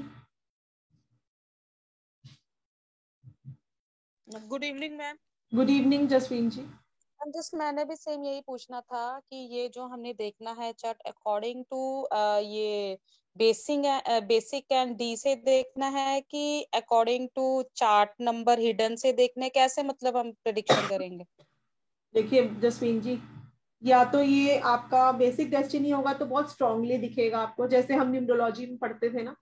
Good evening ma'am. Good evening Jasveen ji. Just मैंने भी सेम यही पूछना था कि ये जो हमने देखना है चार्ट अकॉर्डिंग टू ये बेसिक एंड डी से देखना है कि according to chart number hidden से देखने, कैसे मतलब हम प्रेडिक्शन करेंगे? देखिए जसवीन जी, या तो ये आपका बेसिक डेस्टिनी होगा तो बहुत स्ट्रांगली दिखेगा आपको, जैसे हम न्यूमरोलॉजी में पढ़ते थे ना.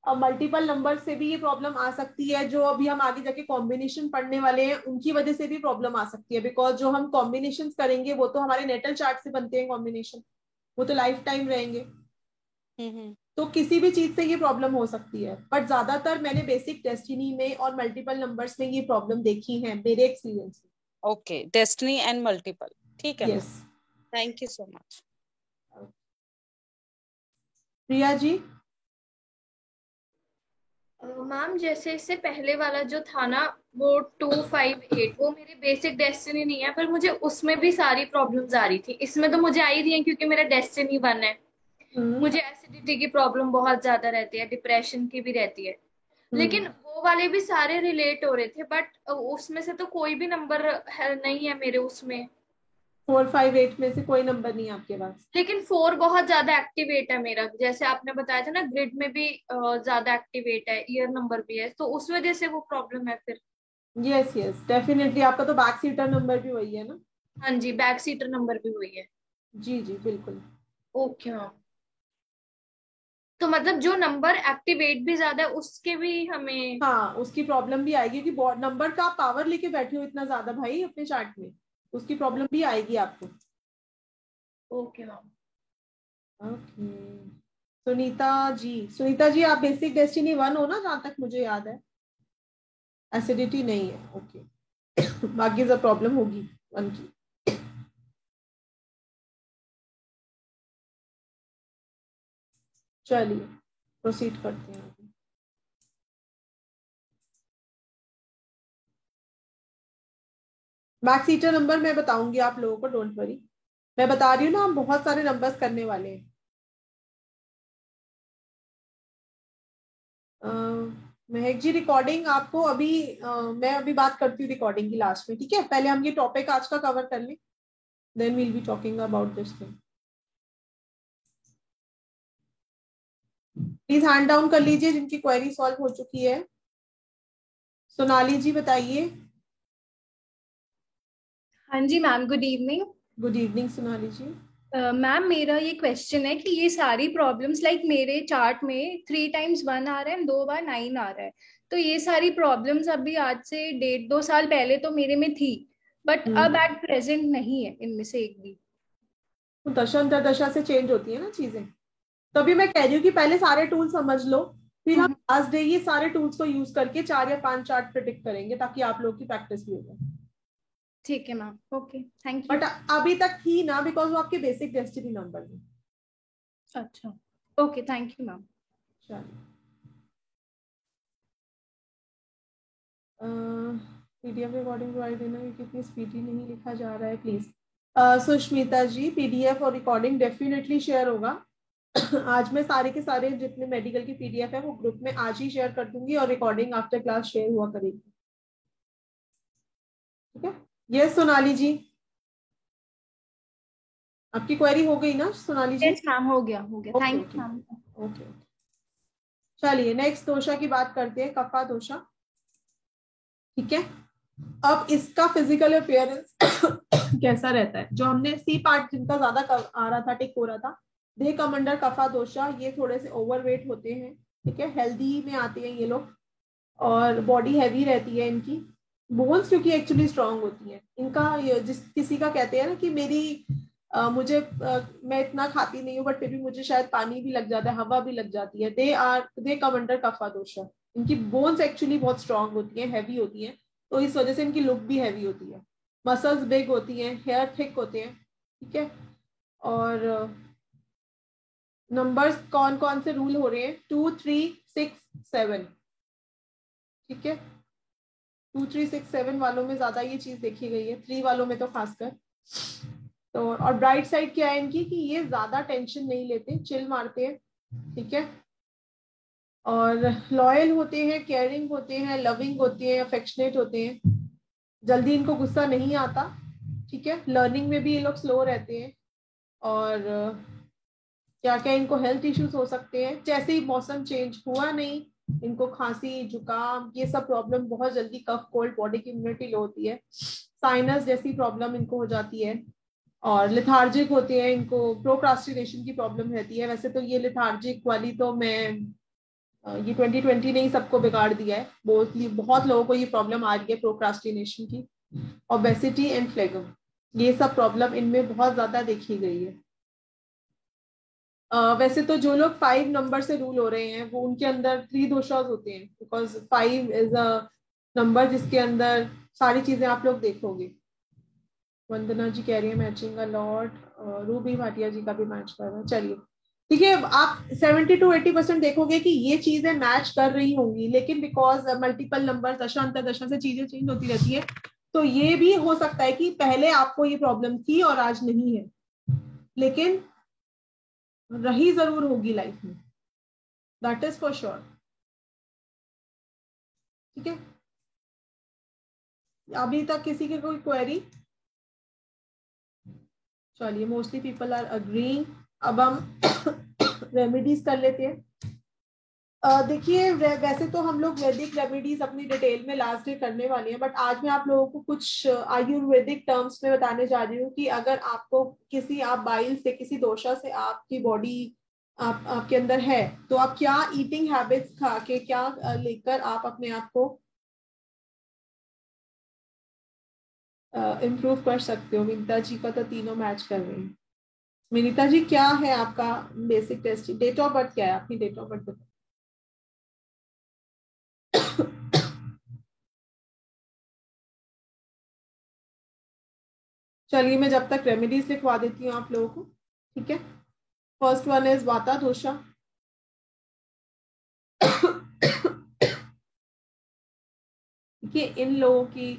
अब मल्टीपल नंबर से भी ये प्रॉब्लम आ सकती है. जो अभी हम आगे जाके कॉम्बिनेशन पढ़ने वाले हैं उनकी वजह से भी प्रॉब्लम आ सकती है, बिकॉज जो हम कॉम्बिनेशन करेंगे वो तो हमारे नेटल चार्ट से बनते हैं कॉम्बिनेशन, वो तो लाइफ टाइम रहेंगे. तो किसी भी चीज से ये प्रॉब्लम हो सकती है. बट ज्यादातर मैंने बेसिक डेस्टिनी में और मल्टीपल नंबर्स में ये प्रॉब्लम देखी है मेरे एक्सपीरियंस में. ओके, डेस्टिनी एंड मल्टीपल, ठीक है. Yes, thank you so much. Priya ji. Ma'am, जैसे इससे पहले वाला जो था ना, वो 258, वो मेरी बेसिक डेस्टिनी नहीं है, पर मुझे उसमें भी सारी प्रॉब्लम्स आ रही थी. इसमें तो मुझे आ ही रही है क्योंकि मेरा डेस्टिनी 1 है. मुझे एसिडिटी की प्रॉब्लम बहुत ज्यादा रहती है, डिप्रेशन की भी रहती है. लेकिन वो वाले भी सारे रिलेट हो रहे थे, बट उसमें से तो कोई भी नंबर नहीं है मेरे उसमें. 458 में से कोई नंबर नहीं है आपके पास. लेकिन 4 बहुत ज्यादा एक्टिवेट है मेरा, जैसे आपने बताया था ना, ग्रिड में भी ज्यादा एक्टिवेट है, ईयर नंबर भी है, तो उस वजह से वो प्रॉब्लम है फिर. Yes yes, definitely. आपका तो बैक सीटर नंबर भी वही है ना? हाँ जी, बैक सीटर नंबर भी वही है. जी जी बिल्कुल. Okay ma'am. तो मतलब जो नंबर एक्टिवेट भी ज्यादा है उसके भी हमें, हाँ, उसकी प्रॉब्लम भी आएगी कि नंबर का आप पावर लेके बैठे हो इतना ज्यादा भाई अपने चार्ट में, उसकी प्रॉब्लम भी आएगी आपको. Okay ma'am. Okay. Sunita ji आप बेसिक डेस्टिनी 1 हो ना, जहां तक मुझे याद है. एसिडिटी नहीं है. ओके. बाकी सब प्रॉब्लम होगी 1 की. चलिए प्रोसीड करते हैं। मैक्स ईटर नंबर मैं बताऊंगी आप लोगों को, डोंट वरी। मैं बता रही हूँ ना, हम बहुत सारे नंबर्स करने वाले हैं। महक जी रिकॉर्डिंग आपको अभी मैं अभी बात करती हूँ रिकॉर्डिंग की लास्ट में, ठीक है? पहले हम ये टॉपिक आज का कवर कर लें, then we'll be talking about this thing. Please hand down कर लीजिए जिनकी क्वेरी सॉल्व हो चुकी है। सोनाली जी बताइए। हाँ जी ma'am, good evening. Good evening Sonali ji. Ma'am मेरा ये क्वेश्चन है कि ये सारी प्रॉब्लम्स लाइक मेरे चार्ट में 3 times 1 आ रहा है, 2 बार 9 आ रहा है, तो ये सारी प्रॉब्लम्स अभी आज से 1.5-2 साल पहले तो मेरे में थी, बट अब एट प्रेजेंट नहीं है इनमें से एक भी। दशा अंतरदशा से चेंज होती है ना चीजें, तभी मैं कह रही हूँ कि पहले सारे टूल समझ लो, फिर हम लास्ट डे ये सारे टूल्स को यूज करके 4 या 5 चार्ट प्रेडिक्ट करेंगे, ताकि आप लोग की प्रैक्टिस भी हो जाए। ठीक है ma'am, okay thank you. But अभी तक थी ना, बिकॉज वो आपके बेसिक डेस्टिनी नंबर है। अच्छा ओके, थैंक यू मैम। चलिए पीडीएफ रिकॉर्डिंग प्रोवाइड देना, कितनी स्पीडी नहीं लिखा जा रहा है प्लीज। सुष्मिता जी पीडीएफ और रिकॉर्डिंग डेफिनेटली शेयर होगा। आज मैं सारे के सारे जितने मेडिकल की पीडीएफ है वो ग्रुप में आज ही शेयर कर दूंगी, और रिकॉर्डिंग आफ्टर क्लास शेयर हुआ करेगी, ठीक है? यस सोनाली जी, आपकी क्वेरी हो गई ना सोनाली जी? यस मैम, हो गया थैंक यू मैम। ओके चलिए नेक्स्ट दोषा की बात करते हैं, कफा दोषा, ठीक है? अब इसका फिजिकल अपीयरेंस कैसा रहता है? जो हमने सी पार्ट जिनका ज्यादा आ रहा था, टिक हो रहा था, देह कमंडल कफा दोषा, ये थोड़े से ओवरवेट होते हैं, ठीक है? हेल्दी में आते हैं ये लोग, और बॉडी हैवी रहती है इनकी। बोन्स क्योंकि एक्चुअली स्ट्रांग होती है इनका, जिस किसी का कहते हैं ना कि मेरी मैं इतना खाती नहीं हूँ बट फिर भी मुझे शायद पानी भी लग जाता है, हवा भी लग जाती है। दे कम अंडर कफा दोषा। इनकी बोन्स एक्चुअली बहुत स्ट्रांग होती है, हैवी होती है, तो इस वजह से इनकी लुक भी हैवी होती है। मसल्स बिग होती हैं, हेयर थिक होते हैं, ठीक है? और नंबर्स कौन कौन से रूल हो रहे हैं? 2, 3, 6, 7, ठीक है? 2, 3, 6, 7 वालों में ज्यादा ये चीज देखी गई है, 3 वालों में तो खासकर। तो और ब्राइट साइड क्या है इनकी कि ये ज्यादा टेंशन नहीं लेते, चिल मारते हैं, ठीक है? और लॉयल होते हैं, केयरिंग होते हैं, लविंग होते हैं, अफेक्शनेट होते हैं, जल्दी इनको गुस्सा नहीं आता, ठीक है? लर्निंग में भी ये लोग स्लो रहते हैं। और क्या क्या इनको हेल्थ इश्यूज हो सकते हैं? जैसे ही मौसम चेंज हुआ नहीं, इनको खांसी जुकाम ये सब प्रॉब्लम बहुत जल्दी, कफ कोल्ड, बॉडी की इम्यूनिटी लो होती है, साइनस जैसी प्रॉब्लम इनको हो जाती है, और लिथार्जिक होते हैं, इनको प्रोक्रास्टिनेशन की प्रॉब्लम रहती है। वैसे तो ये लिथार्जिक वाली तो मैं ये 2020 ने ही सबको बिगाड़ दिया है, बहुत लोगों को ये प्रॉब्लम आ रही है प्रोक्रास्टिनेशन की। ओबेसिटी एंड फ्लेगम, ये सब प्रॉब्लम इनमें बहुत ज्यादा देखी गई है। वैसे तो जो लोग 5 नंबर से रूल हो रहे हैं वो उनके अंदर 3 दोषास होते हैं, बिकॉज 5 इज अ नंबर जिसके अंदर सारी चीजें आप लोग देखोगे। वंदना जी कह रही है matching a lot, Ruby Bhatia ji का भी मैच कर रहा है। चलिए ठीक है, आप 70 to 80% देखोगे कि ये चीजें मैच कर रही होंगी, लेकिन बिकॉज मल्टीपल नंबर दशा अंतरदशा से चीजें चेंज होती रहती है, तो ये भी हो सकता है कि पहले आपको ये प्रॉब्लम थी और आज नहीं है, लेकिन रही जरूर होगी लाइफ में, दैट इज फॉर श्योर, ठीक है? अभी तक किसी की कोई क्वेरी? चलिए मोस्टली पीपल आर अग्रीइंग। अब हम रेमेडीज कर लेते हैं। देखिए वैसे तो हम लोग वैदिक रेमेडीज अपनी डिटेल में लास्ट डे करने वाले हैं, बट आज मैं आप लोगों को कुछ आयुर्वेदिक टर्म्स में बताने जा रही हूँ कि अगर आपको किसी आप बाइल से किसी दोषा से आपकी बॉडी आपके अंदर है, तो आप क्या ईटिंग हैबिट्स खा के क्या लेकर आप अपने आप को इम्प्रूव कर सकते हो। विनीता जी का तो तीनों मैच कर रहे हैं। विनीता जी क्या है आपका basic test? Date of birth क्या है आपकी? डेट ऑफ बर्थ बताओ। चलिए मैं जब तक रेमेडीज लिखवा देती हूँ आप लोगों को, ठीक है? फर्स्ट वन इज वाता दोषा, कि इन लोगों की,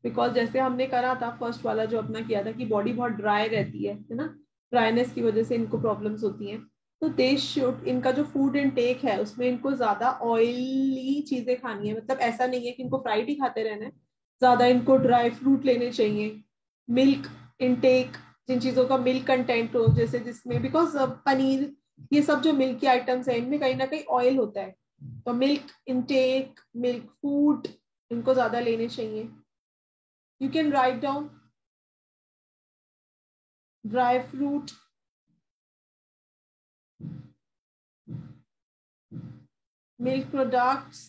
बिकॉज जैसे हमने करा था फर्स्ट वाला जो अपना किया था कि बॉडी बहुत ड्राई रहती है ना, ड्राइनेस की वजह से इनको प्रॉब्लम्स होती हैं, तो दे शुड, इनका जो फूड इनटेक है उसमें इनको ज्यादा ऑयली चीजें खानी है, मतलब ऐसा नहीं है कि इनको फ्राइड ही खाते रहना है, ज्यादा इनको ड्राई फ्रूट लेने चाहिए, मिल्क इनटेक, जिन चीजों का मिल्क कंटेंट हो, जैसे जिसमें, बिकॉज पनीर ये सब जो मिल्क की आइटम्स है इनमें कहीं ना कहीं ऑयल होता है, तो मिल्क इनटेक, मिल्क फूड इनको ज्यादा लेने चाहिए. You can write down dry fruit, milk products,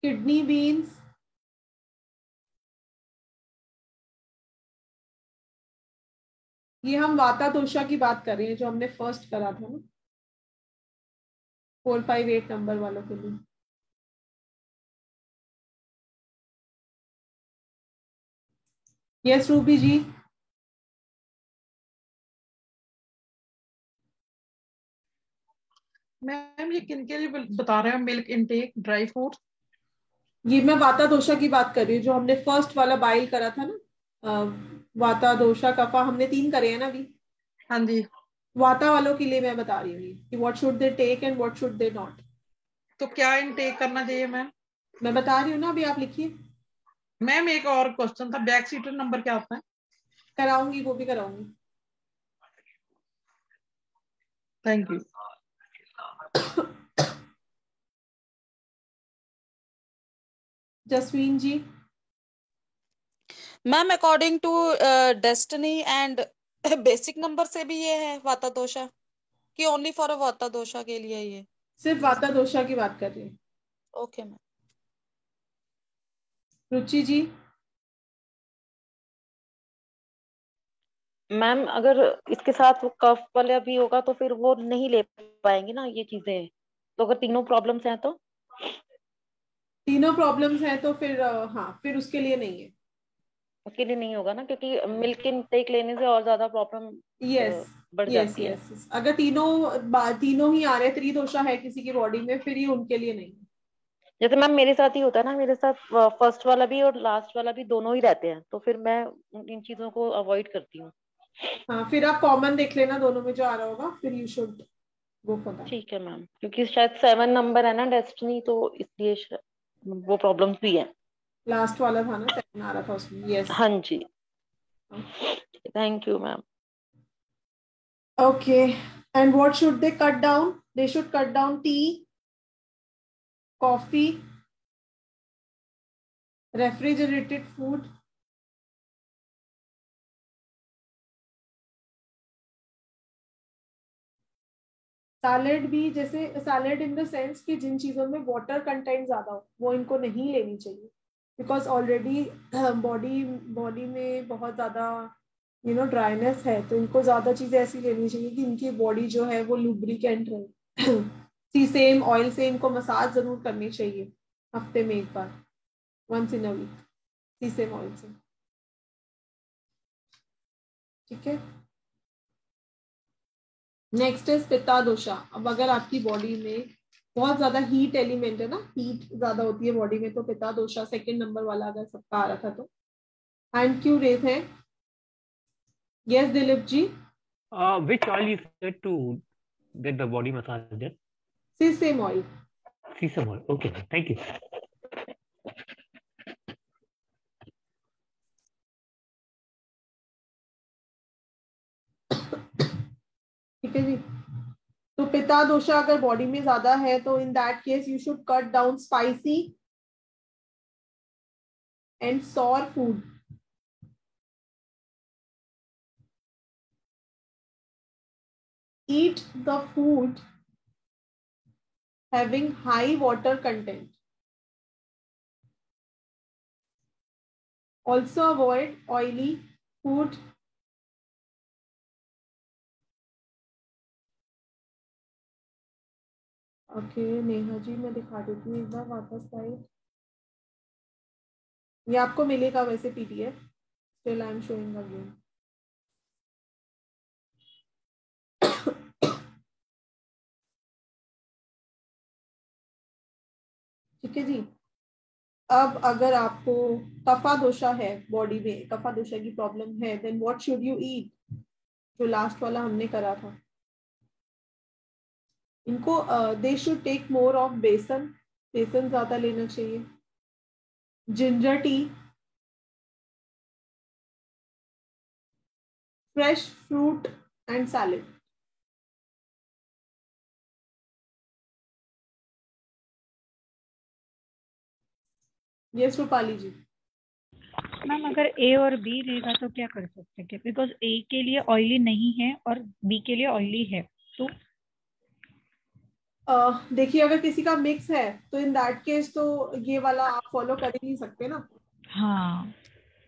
kidney beans, ये हम वाता दोषा की बात कर रहे हैं जो हमने फर्स्ट करा था ना 458 नंबर वालों के लिए. Yes Ruby ji. मैम ये किनके लिए बता रहे हैं मिल्क इनटेक ड्राई फ्रूट? ये मैं वाता दोषा की बात कर रही हूँ जो हमने फर्स्ट वाला बाइल करा था ना, वाता दोषा कफा हमने 3 करे हैं ना अभी. हाँ जी. वाता वालों के लिए मैं बता रही हूँ कि what should they take and what should they not. तो क्या इनटेक करना चाहिए मैम? मैं बता रही हूँ ना अभी, आप लिखिए. मैम एक और क्वेश्चन था, बैक सीटर नंबर क्या होता है? कराऊंगी, वो भी कराऊंगी. Thank you. Jasveen ji. Ma'am according to destiny and basic number से भी ये है वाता दोषा, कि ओनली फॉर वाता दोषा के लिए ये? सिर्फ वाता दोषा की बात कर रही हूँ. Okay ma'am. Ruchi ji. Ma'am अगर इसके साथ वो कफ वाला भी होगा तो फिर वो नहीं ले पाएंगे ना ये चीजें, तो अगर तीनों प्रॉब्लम्स हैं तो? तीनों प्रॉब्लम्स हैं तो फिर हाँ, फिर उसके लिए नहीं है. उसके लिए नहीं होगा ना, क्योंकि मिल्क इनटेक लेने से और ज्यादा प्रॉब्लम यस बढ़ यस जाती है. यस. अगर तीनों ही आ रहे हैं, त्रिदोषा है किसी की बॉडी में, फिर ये उनके लिए नहीं है. जैसे मैम मेरे साथ ही होता है ना, मेरे साथ फर्स्ट वाला भी और लास्ट वाला भी दोनों ही रहते हैं, तो फिर मैं इन चीजों को अवॉइड करती हूँ. हाँ, फिर आप कॉमन देख लेना दोनों में जो आ रहा होगा, फिर you should go for that. ठीक है मैम, क्योंकि शायद 7 नंबर है ना डेस्टिनी, तो इसलिए वो प्रॉब्लम्स भी है. लास्ट वाला था ना 7 आ रहा था उसमें. यस. हाँ जी. Thank you ma'am. Okay. And what should they cut down? They should cut down tea, coffee, refrigerated food, salad भी, जैसे सैलेड इन द सेंस कि जिन चीजों में वाटर कंटेंट ज्यादा हो वो इनको नहीं लेनी चाहिए, बिकॉज ऑलरेडी बॉडी बॉडी में बहुत ज्यादा ड्राइनेस है, तो इनको ज्यादा चीजें ऐसी लेनी चाहिए कि इनकी बॉडी जो है वो लुब्रिकेंट रहे. सीसेम ऑयल से इनको मसाज जरूर करनी चाहिए हफ्ते में एक बार, once in a week, sesame oil से. ठीक है. नेक्स्ट इज पित्ता दोषा. अब अगर आपकी बॉडी में बहुत ज्यादा हीट एलिमेंट है ना, हीट ज्यादा होती है बॉडी में, तो पित्ता दोषा 2nd नंबर वाला अगर सबका आ रहा था तो. हैंड क्यों रेस है? Yes Dilip ji. Which oil you said to get the body massage there? Sesame oil. Sesame oil. Okay, thank you. ठीक है जी. तो पित्ता दोषा अगर बॉडी में ज्यादा है तो in that case you should cut down spicy and sour food. Eat the food having high water content. Also avoid oily food. Okay Neha ji, मैं दिखा देती हूँ एक बार वापस स्लाइड. ये आपको मिलेगा वैसे PDF, still I am showing again. ठीक है जी। अब अगर आपको कफा दोषा है, बॉडी में कफा दोषा की प्रॉब्लम है, then what should you eat? जो लास्ट वाला हमने करा था, इनको they should take more of besan, बेसन ज्यादा लेना चाहिए, ginger tea, fresh fruit and salad. Yes Rupali ji. Ma'am अगर A और B लेगा तो क्या कर सकते हैं? बिकॉज A के लिए ऑयली नहीं है और B के लिए ऑयली है, तो देखिए अगर किसी का मिक्स है तो इन दैट केस तो ये वाला आप फॉलो कर ही नहीं सकते ना। हाँ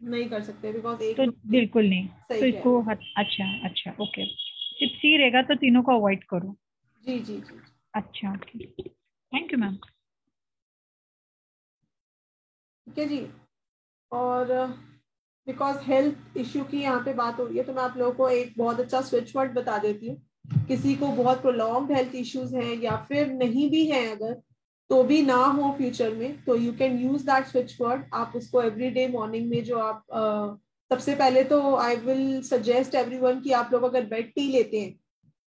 नहीं कर सकते बिकॉज एक तो बिल्कुल नहीं, सही तो इसको अच्छा अच्छा ओके, सिर्फ C रहेगा तो तीनों को अवॉइड करो। जी जी जी। अच्छा ओके, थैंक यू मैम। ठीक है जी। और बिकॉज हेल्थ इश्यू की यहाँ पे बात हो रही है तो मैं आप लोगों को एक बहुत अच्छा स्विच वर्ड बता देती हूँ। किसी को बहुत प्रोलॉन्ग हेल्थ इश्यूज हैं या फिर नहीं भी हैं, अगर तो भी ना हो फ्यूचर में, तो you can use that switch word. आप उसको एवरीडे मॉर्निंग में जो आप सबसे पहले तो आई विल सजेस्ट एवरीवन कि आप लोग अगर बेड टी लेते हैं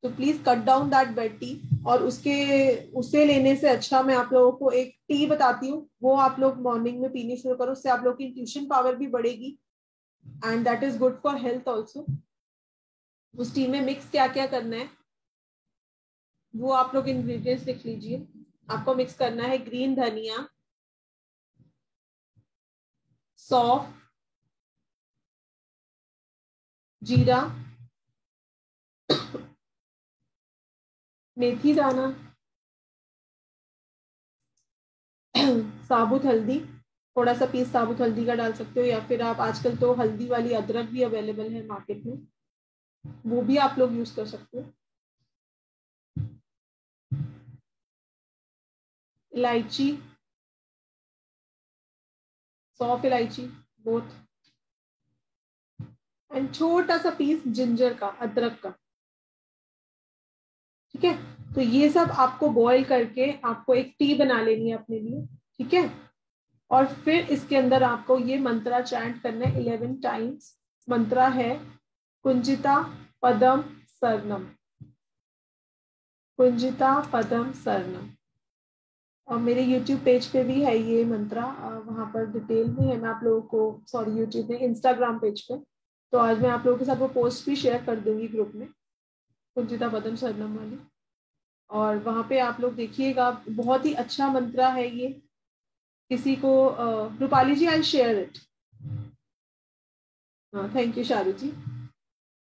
तो please cut down that bed tea, और उसे लेने से अच्छा मैं आप लोगों को एक टी बताती हूँ, वो आप लोग मॉर्निंग में पीनी शुरू करो। उससे आप लोग की इंट्यूशन पावर भी बढ़ेगी and that is good for health also. उस टी में मिक्स क्या क्या करना है वो आप लोग इंग्रेडिएंट्स लिख लीजिए। आपको मिक्स करना है ग्रीन धनिया, सौंफ, जीरा, मेथी दाना, साबुत हल्दी, थोड़ा सा पीस साबुत हल्दी का डाल सकते हो, या फिर आप आजकल तो हल्दी वाली अदरक भी अवेलेबल है मार्केट में, वो भी आप लोग यूज कर सकते हो। इलायची, सौंफ इलायची बोथ, एंड छोटा सा पीस जिंजर का, अदरक का। ठीक है, तो ये सब आपको बॉईल करके आपको एक टी बना लेनी है अपने लिए। ठीक है, और फिर इसके अंदर आपको ये मंत्रा चैंट करना है 11 टाइम्स। मंत्रा है कुंजिता पदम सरनम, कुंजिता पदम सरनम। और मेरे YouTube पेज पे भी है ये मंत्रा, वहां पर डिटेल में है। मैं आप लोगों को, सॉरी YouTube में, इंस्टाग्राम पेज पे, तो आज मैं आप लोगों के साथ वो पोस्ट भी शेयर कर दूंगी ग्रुप में, कुंजिता पदम सरनम वाली। और वहां पे आप लोग देखिएगा, बहुत ही अच्छा मंत्रा है ये। किसी को Rupali ji I share it. Thank you Sharu ji.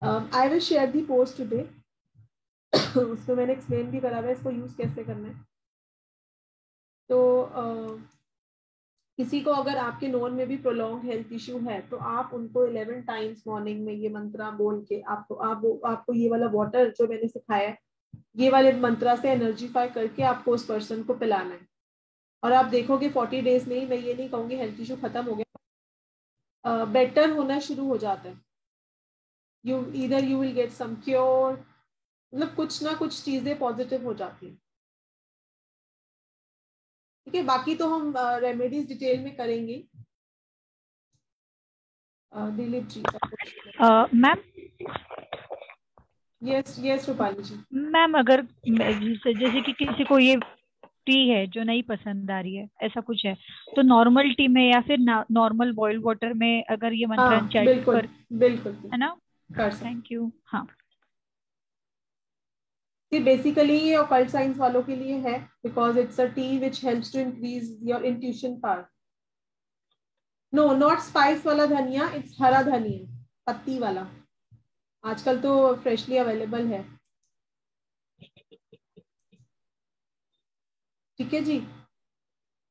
I will share the post today. उसमें मैंने एक्सप्लेन भी करा हुआ है इसको यूज कैसे करना है। तो किसी को अगर आपके नोन में भी प्रोलॉन्ग हेल्थ इश्यू है तो आप उनको 11 टाइम्स मॉर्निंग में ये मंत्रा बोल के आपको ये वाला वाटर जो मैंने सिखाया है, ये वाले मंत्रा से एनर्जीफाई करके आपको उस पर्सन को पिलाना है। और आप देखोगे 40 डेज में ही, मैं ये नहीं कहूंगी हेल्थ इश्यू खत्म हो गया, बेटर होना शुरू हो जाता है। You will get some cure, मतलब कुछ ना कुछ चीजें पॉजिटिव हो जाती हैं। ठीक है, बाकी तो हम रेमेडीज डिटेल में करेंगे। Dilip ji ma'am. Yes Rupali ji. Ma'am अगर जैसे कि किसी को ये टी है जो नहीं पसंद आ रही है, ऐसा कुछ है, तो नॉर्मल टी में या फिर नॉर्मल बॉइल्ड वाटर में अगर ये मंत्रन चैंट बिल्कुल कर, बिल्कुल है ना? कर सकते। Thank you. हाँ, बेसिकली ये ऑकल्ट साइंस वालों के लिए है, because it's a tea which helps to increase your intuition power. No, not spice वाला धनिया, इट्स हरा धनिया, पत्ती वाला। आजकल तो फ्रेशली अवेलेबल है। ठीक है जी,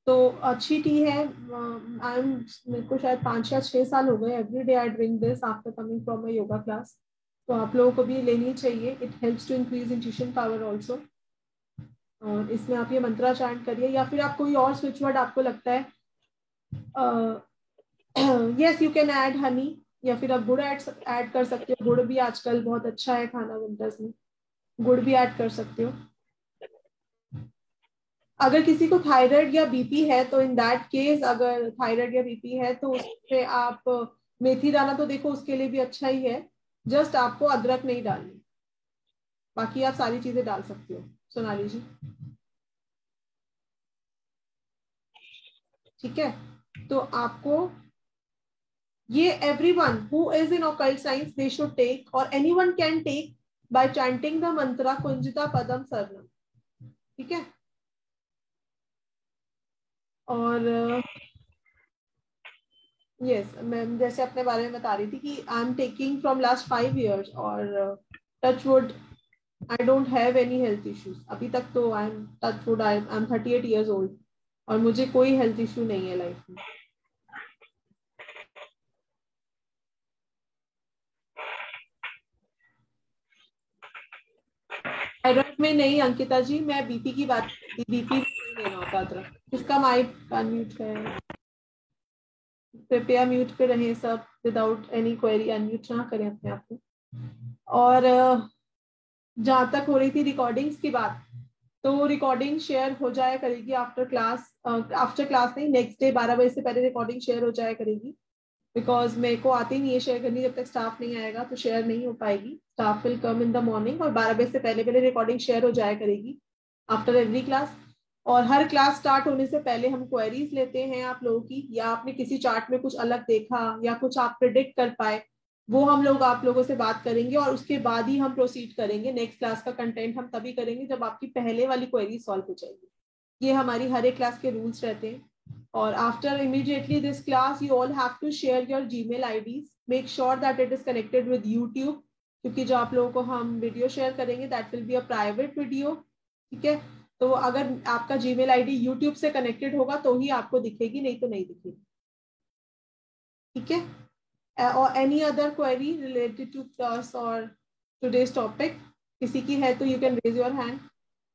तो अच्छी टी है। मेरे को शायद 5 या 6 साल हो गए, every day I drink this after coming from my yoga class. तो आप लोगों को भी लेनी चाहिए। It helps to increase intuition power also. और इसमें आप ये मंत्रा चैंट करिए, या फिर आप कोई और स्विच वर्ड आपको लगता है yes you can add Honey, या फिर आप गुड़ ऐड कर सकते हो। गुड़ भी आजकल बहुत अच्छा है खाना विंटर्स में, गुड़ भी ऐड कर सकते हो। अगर किसी को थायराइड या बीपी है तो इन दैट केस, अगर थायराइड या बीपी है तो उससे आप मेथी दाना तो देखो उसके लिए भी अच्छा ही है, जस्ट आपको अदरक नहीं डालनी, बाकी आप सारी चीजें डाल सकते हो। सोनाली जी ठीक है, तो आपको ये everyone who is in occult science they should take, or anyone can take by chanting the mantra Kunjita Padam Sarnam, ठीक है। और यस मैं जैसे अपने बारे में बता रही थी कि I am taking from last 5 years, और touch would I don't have any health issues अभी तक, तो I am touch would I am 38 years old और मुझे कोई हेल्थ इश्यू नहीं है लाइफ में। थायराइड में नहीं अंकिता जी, मैं बीपी की बात करती, बीपी नहीं लेना होता अदरक। किसका माइक अनम्यूट है, कृपया म्यूट पे रहे सब, विदाउट एनी क्वेरी अनम्यूट ना करें अपने आप को। और जहां तक हो रही थी रिकॉर्डिंग्स की बात, तो रिकॉर्डिंग शेयर हो जाया करेगी आफ्टर क्लास, आफ्टर क्लास नहीं, नेक्स्ट डे 12 बजे से पहले रिकॉर्डिंग शेयर हो जाया करेगी, बिकॉज मेरे को आती नहीं है शेयर करनी, जब तक स्टाफ नहीं आएगा तो शेयर नहीं हो पाएगी। Staff will come in the morning, और 12 बजे से पहले पहले रिकॉर्डिंग शेयर हो जाया करेगी आफ्टर एवरी क्लास। और हर क्लास स्टार्ट होने से पहले हम क्वेरीज लेते हैं आप लोगों की, या आपने किसी चार्ट में कुछ अलग देखा या कुछ आप प्रिडिक्ट कर पाए, वो हम लोग आप लोगों से बात करेंगे, और उसके बाद ही हम प्रोसीड करेंगे। नेक्स्ट क्लास का कंटेंट हम तभी करेंगे जब आपकी पहले वाली क्वेरी सॉल्व हो जाएगी। ये हमारी हर एक क्लास के रूल्स रहते हैं। और after immediately this class you all have to share your Gmail IDs, make sure that it is connected with YouTube, क्योंकि जो आप लोगों को हम वीडियो शेयर करेंगे that will be a private video, ठीक है। तो अगर आपका Gmail ID YouTube से कनेक्टेड होगा तो ही आपको दिखेगी, नहीं तो नहीं दिखेगी, ठीक है। और any other query related to class और टुडेज टॉपिक किसी की है तो you can raise your hand.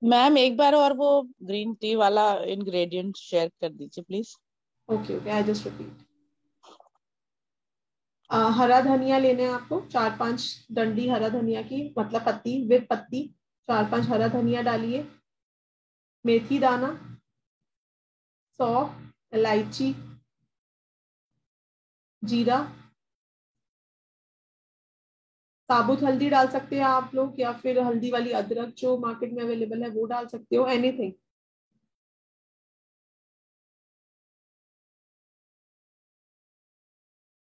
Ma'am एक बार और वो ग्रीन टी वाला इंग्रेडिएंट शेयर कर दीजिए please. Okay okay, I just repeat. हरा धनिया लेने हैं आपको, 4-5 डंडी हरा धनिया की, मतलब पत्ती विद पत्ती, 4-5 हरा धनिया डालिए। मेथी दाना, सौंफ, इलायची, जीरा, साबुत हल्दी डाल सकते हैं आप लोग, या फिर हल्दी वाली अदरक जो मार्केट में अवेलेबल है वो डाल सकते हो, एनीथिंग।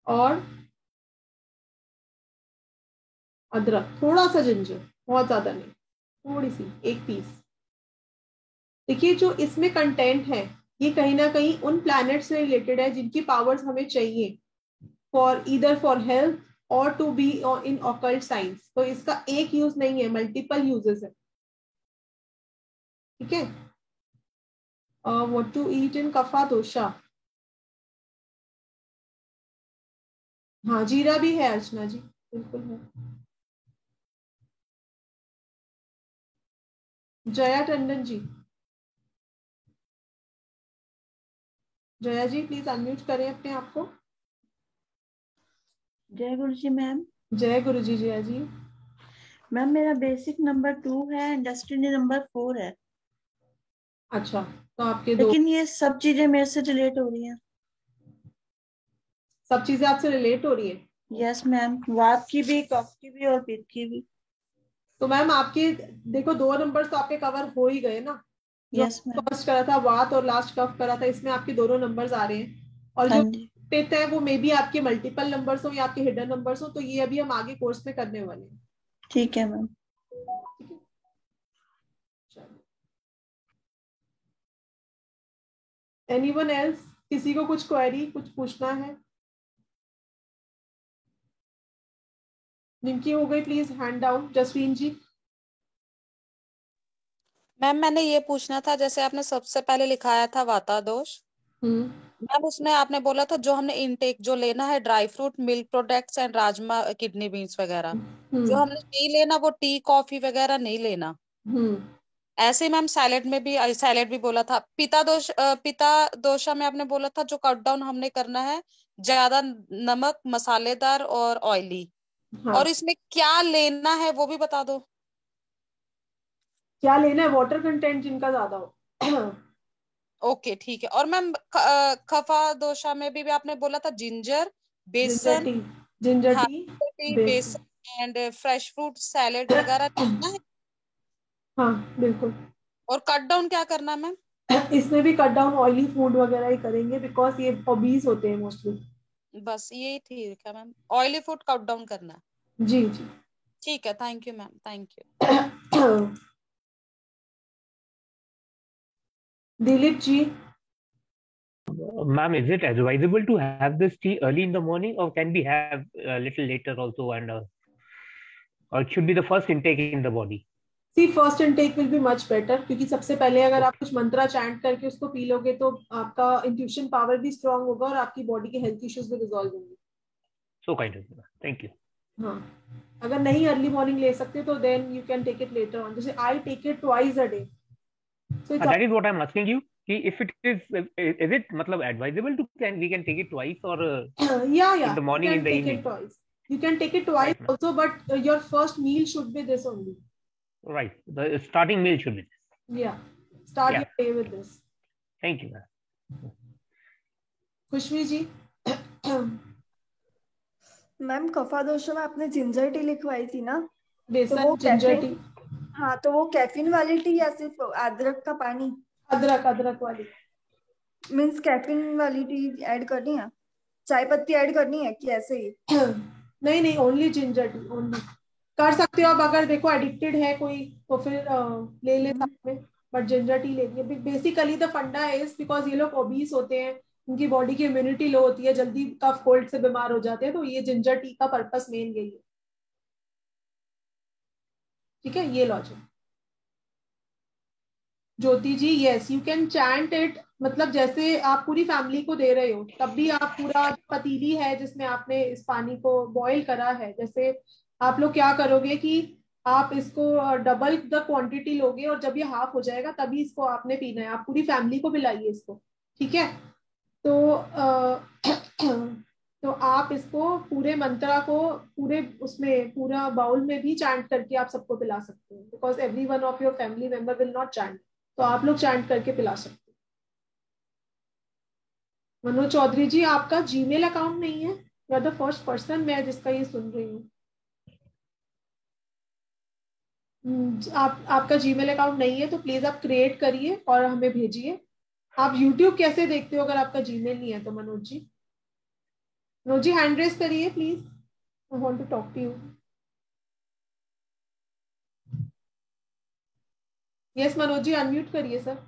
और अदरक, थोड़ा सा जिंजर, बहुत ज्यादा नहीं, थोड़ी सी, 1 पीस। देखिए जो इसमें कंटेंट है ये कहीं ना कहीं उन प्लैनेट से रिलेटेड है जिनकी पावर्स हमें चाहिए फॉर ईदर फॉर हेल्थ और to be in occult science. तो इसका एक यूज नहीं है, मल्टीपल यूजेस है, ठीक है। व्हाट टू ईट इन कफा दोषा, हाँ जीरा भी है अर्चना जी, बिल्कुल है। जया टंडन जी, जया जी प्लीज अनम्यूट करें अपने आप को। जय गुरु जी मैम। जय गुरु जी। जया जी मैम मेरा बेसिक नंबर 2 है, डेस्टिनी नंबर 4 है। अच्छा, तो आपके लेकिन ये सब चीजें मेरे से रिलेट हो रही हैं। सब चीजें आपसे रिलेट हो रही है? यस मैम, वात की भी, कफ की भी और पित्त की भी। तो मैम आपके देखो 2 नंबर्स तो आपके कवर हो ही गए ना। Yes ma'am. फर्स्ट करा था वात और लास्ट कफ करा था, इसमें आपके दोनों नंबर्स आ रहे हैं। और जो पित्त है वो मे बी आपके मल्टीपल नंबर्स हो या आपके हिडन नंबर्स हो, तो ये अभी हम आगे कोर्स में करने वाले हैं। ठीक है मैम। एनीवन एल्स, किसी को कुछ क्वेरी, कुछ पूछना है? निमकी हो गई, please hand down. Jasveen ji. Ma'am मैंने ये पूछना था, जैसे आपने सबसे पहले लिखाया था वाता दोष, मैम उसमें आपने बोला था जो हमने इनटेक जो लेना है dry fruit, milk products and rajma, kidney beans वगैरह, जो हमने नहीं लेना वो टी कॉफी वगैरह नहीं लेना। ऐसे मैम सैलेड भी बोला था। पिता दोषा में आपने बोला था जो कट डाउन हमने करना है, ज्यादा नमक, मसालेदार और ऑयली। हाँ। और इसमें क्या लेना है वो भी बता दो। क्या लेना है? वाटर कंटेंट जिनका ज्यादा हो। ओके ठीक है। और मैम कफा दोषा में भी आपने बोला था जिंजर, बेसन, जिंजर हाँ टी, बेसन एंड फ्रेश फ्रूट सैलेड वगैरह लेना है। हाँ बिल्कुल। और कट डाउन क्या करना है मैम? इसमें भी कट डाउन ऑयली फूड वगैरह ही करेंगे, बिकॉज ये ओबीज होते हैं मोस्टली। बस यही ठीक है ma'am, oily food cut down करना है। जी जी ठीक है, thank you ma'am, thank you. Dilip ji. Ma'am, is it advisable to have this tea early in the morning, or can we have a little later also, and or it should be the first intake in the body? See first intake will be much better, क्योंकि सबसे पहले अगर आप कुछ मंत्रा chant करके उसको P लोगे तो आपका इंट्यूशन पावर भी स्ट्रांग होगा और आपकी बॉडी के हेल्थ इश्यूज भी रिजॉल्व होंगे। So kind of, thank you. हाँ, अगर नहीं अर्ली मॉर्निंग ले सकते तो then you can take it later on. जैसे I take it twice a day. So that is what I'm asking you. If it is it मतलब advisable to we can take it twice or yeah, in the morning, in the evening? Twice. You can take it twice right, also, but your first meal should be this only. Right, the starting meal should be this. Yeah, start your day with this. Thank you, ma'am. Khushboo ji. Ma'am kapha dosha में आपने ginger tea लिखवाई थी ना? बेसन तो ginger tea. हाँ, तो वो कैफीन वाली टी या सिर्फ अदरक का पानी? अदरक वाली। मीन्स कैफीन वाली टी ऐड करनी है, चाय पत्ती ऐड करनी है कि ऐसे ही? नहीं, ओनली जिंजर टी ओनली कर सकते हो आप। अगर देखो एडिक्टेड है कोई तो फिर ले साथ में, बट जिंजर टी लेनी है। बेसिकली द फंडा इज बिकॉज ये लोग ओबीस होते हैं, उनकी बॉडी की इम्यूनिटी लो होती है, जल्दी कफ कोल्ड से बीमार हो जाते हैं, तो ये जिंजर टी का पर्पस मेन यही है। ठीक है, ये logic. Jyoti ji, yes you can chant it, मतलब जैसे आप पूरी फैमिली को दे रहे हो तब भी आप पूरा पतीली है जिसमें आपने इस पानी को बॉईल करा है, जैसे आप लोग क्या करोगे कि आप इसको डबल द क्वांटिटी लोगे और जब ये हाफ हो जाएगा तभी इसको आपने पीना है। आप पूरी फैमिली को पिलाइए इसको, ठीक है? तो आप इसको पूरे मंत्रा को पूरे उसमें पूरा बाउल में भी चैंट करके आप सबको पिला सकते हैं, because every one of your family member will not chant, तो आप लोग चैंट करके पिला सकते हैं। मनोज चौधरी जी, आपका जीमेल अकाउंट नहीं है? You are the first person मैं जिसका ये सुन रही हूँ। आपका जीमेल अकाउंट नहीं है तो प्लीज आप क्रिएट करिए और हमें भेजिए। आप यूट्यूब कैसे देखते हो अगर आपका जीमेल नहीं है तो? मनोज जी हैंड रेस करिए please, I want to talk to you. Yes Manoj ji, unmute करिए सर।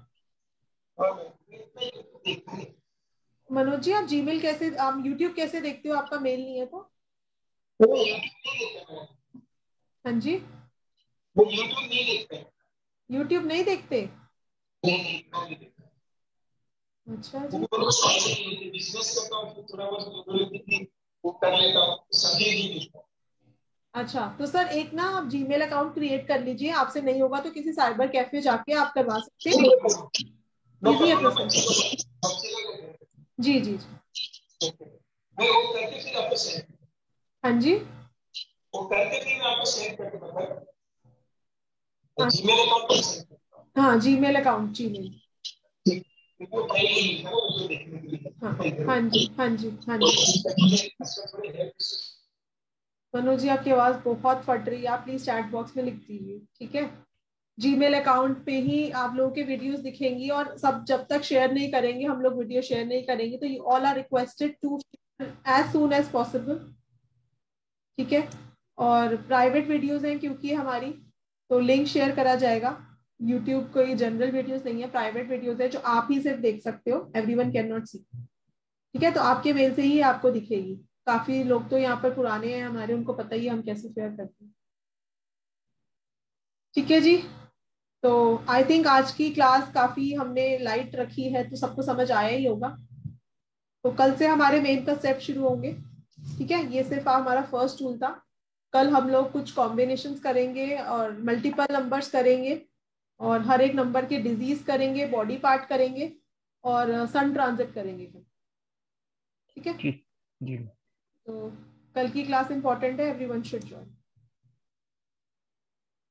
मनोज जी, आप जीमेल कैसे, आप यूट्यूब कैसे देखते हो? आपका मेल नहीं है तो? हाँ जी, वो यूट्यूब नहीं देखते। अच्छा जी, अच्छा तो सर एक ना आप जीमेल अकाउंट क्रिएट कर लीजिए, आपसे नहीं होगा तो किसी साइबर कैफे जाके आप करवा सकते हैं। इजी है प्रोसेस। जी जी जी, हाँ जी, हाँ जीमेल अकाउंट जीमेल, हाँ जी हाँ जी हाँ जी। मनोज जी, आपकी आवाज बहुत फट रही है, आप प्लीज चैट बॉक्स में लिख दीजिए, ठीक है? जीमेल अकाउंट पे ही आप लोगों के वीडियोस दिखेंगी और सब जब तक शेयर नहीं करेंगे, हम लोग वीडियो शेयर नहीं करेंगे, तो you all are requested to as soon as possible, ठीक है? और प्राइवेट वीडियोस हैं क्योंकि हमारी, तो लिंक शेयर करा जाएगा। यूट्यूब कोई जनरल वीडियोस नहीं है, प्राइवेट वीडियोस है जो आप ही सिर्फ देख सकते हो, एवरीवन कैन नॉट सी, ठीक है? तो आपके मेल से ही आपको दिखेगी। काफी लोग तो यहाँ पर पुराने हैं हमारे, उनको पता ही है हम कैसे शेयर करते हैं, ठीक है जी? तो आई थिंक आज की क्लास काफी हमने लाइट रखी है, तो सबको समझ आया ही होगा। तो कल से हमारे मेन का स्टेप शुरू होंगे, ठीक है? ये सिर्फ हमारा फर्स्ट टूल था। कल हम लोग कुछ कॉम्बिनेशंस करेंगे और मल्टीपल नंबर्स करेंगे और हर एक नंबर के डिजीज करेंगे, बॉडी पार्ट करेंगे और सन ट्रांजिट करेंगे। ठीक है जी जी। तो कल की क्लास इंपॉर्टेंट है, एवरीवन शुड ज्वाइन।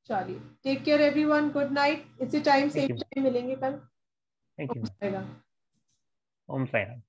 चलिए, take care everyone, good night. इसी टाइम सेम टाइम मिलेंगे कल। Thank you. हो जाएगा। ओम साई राम।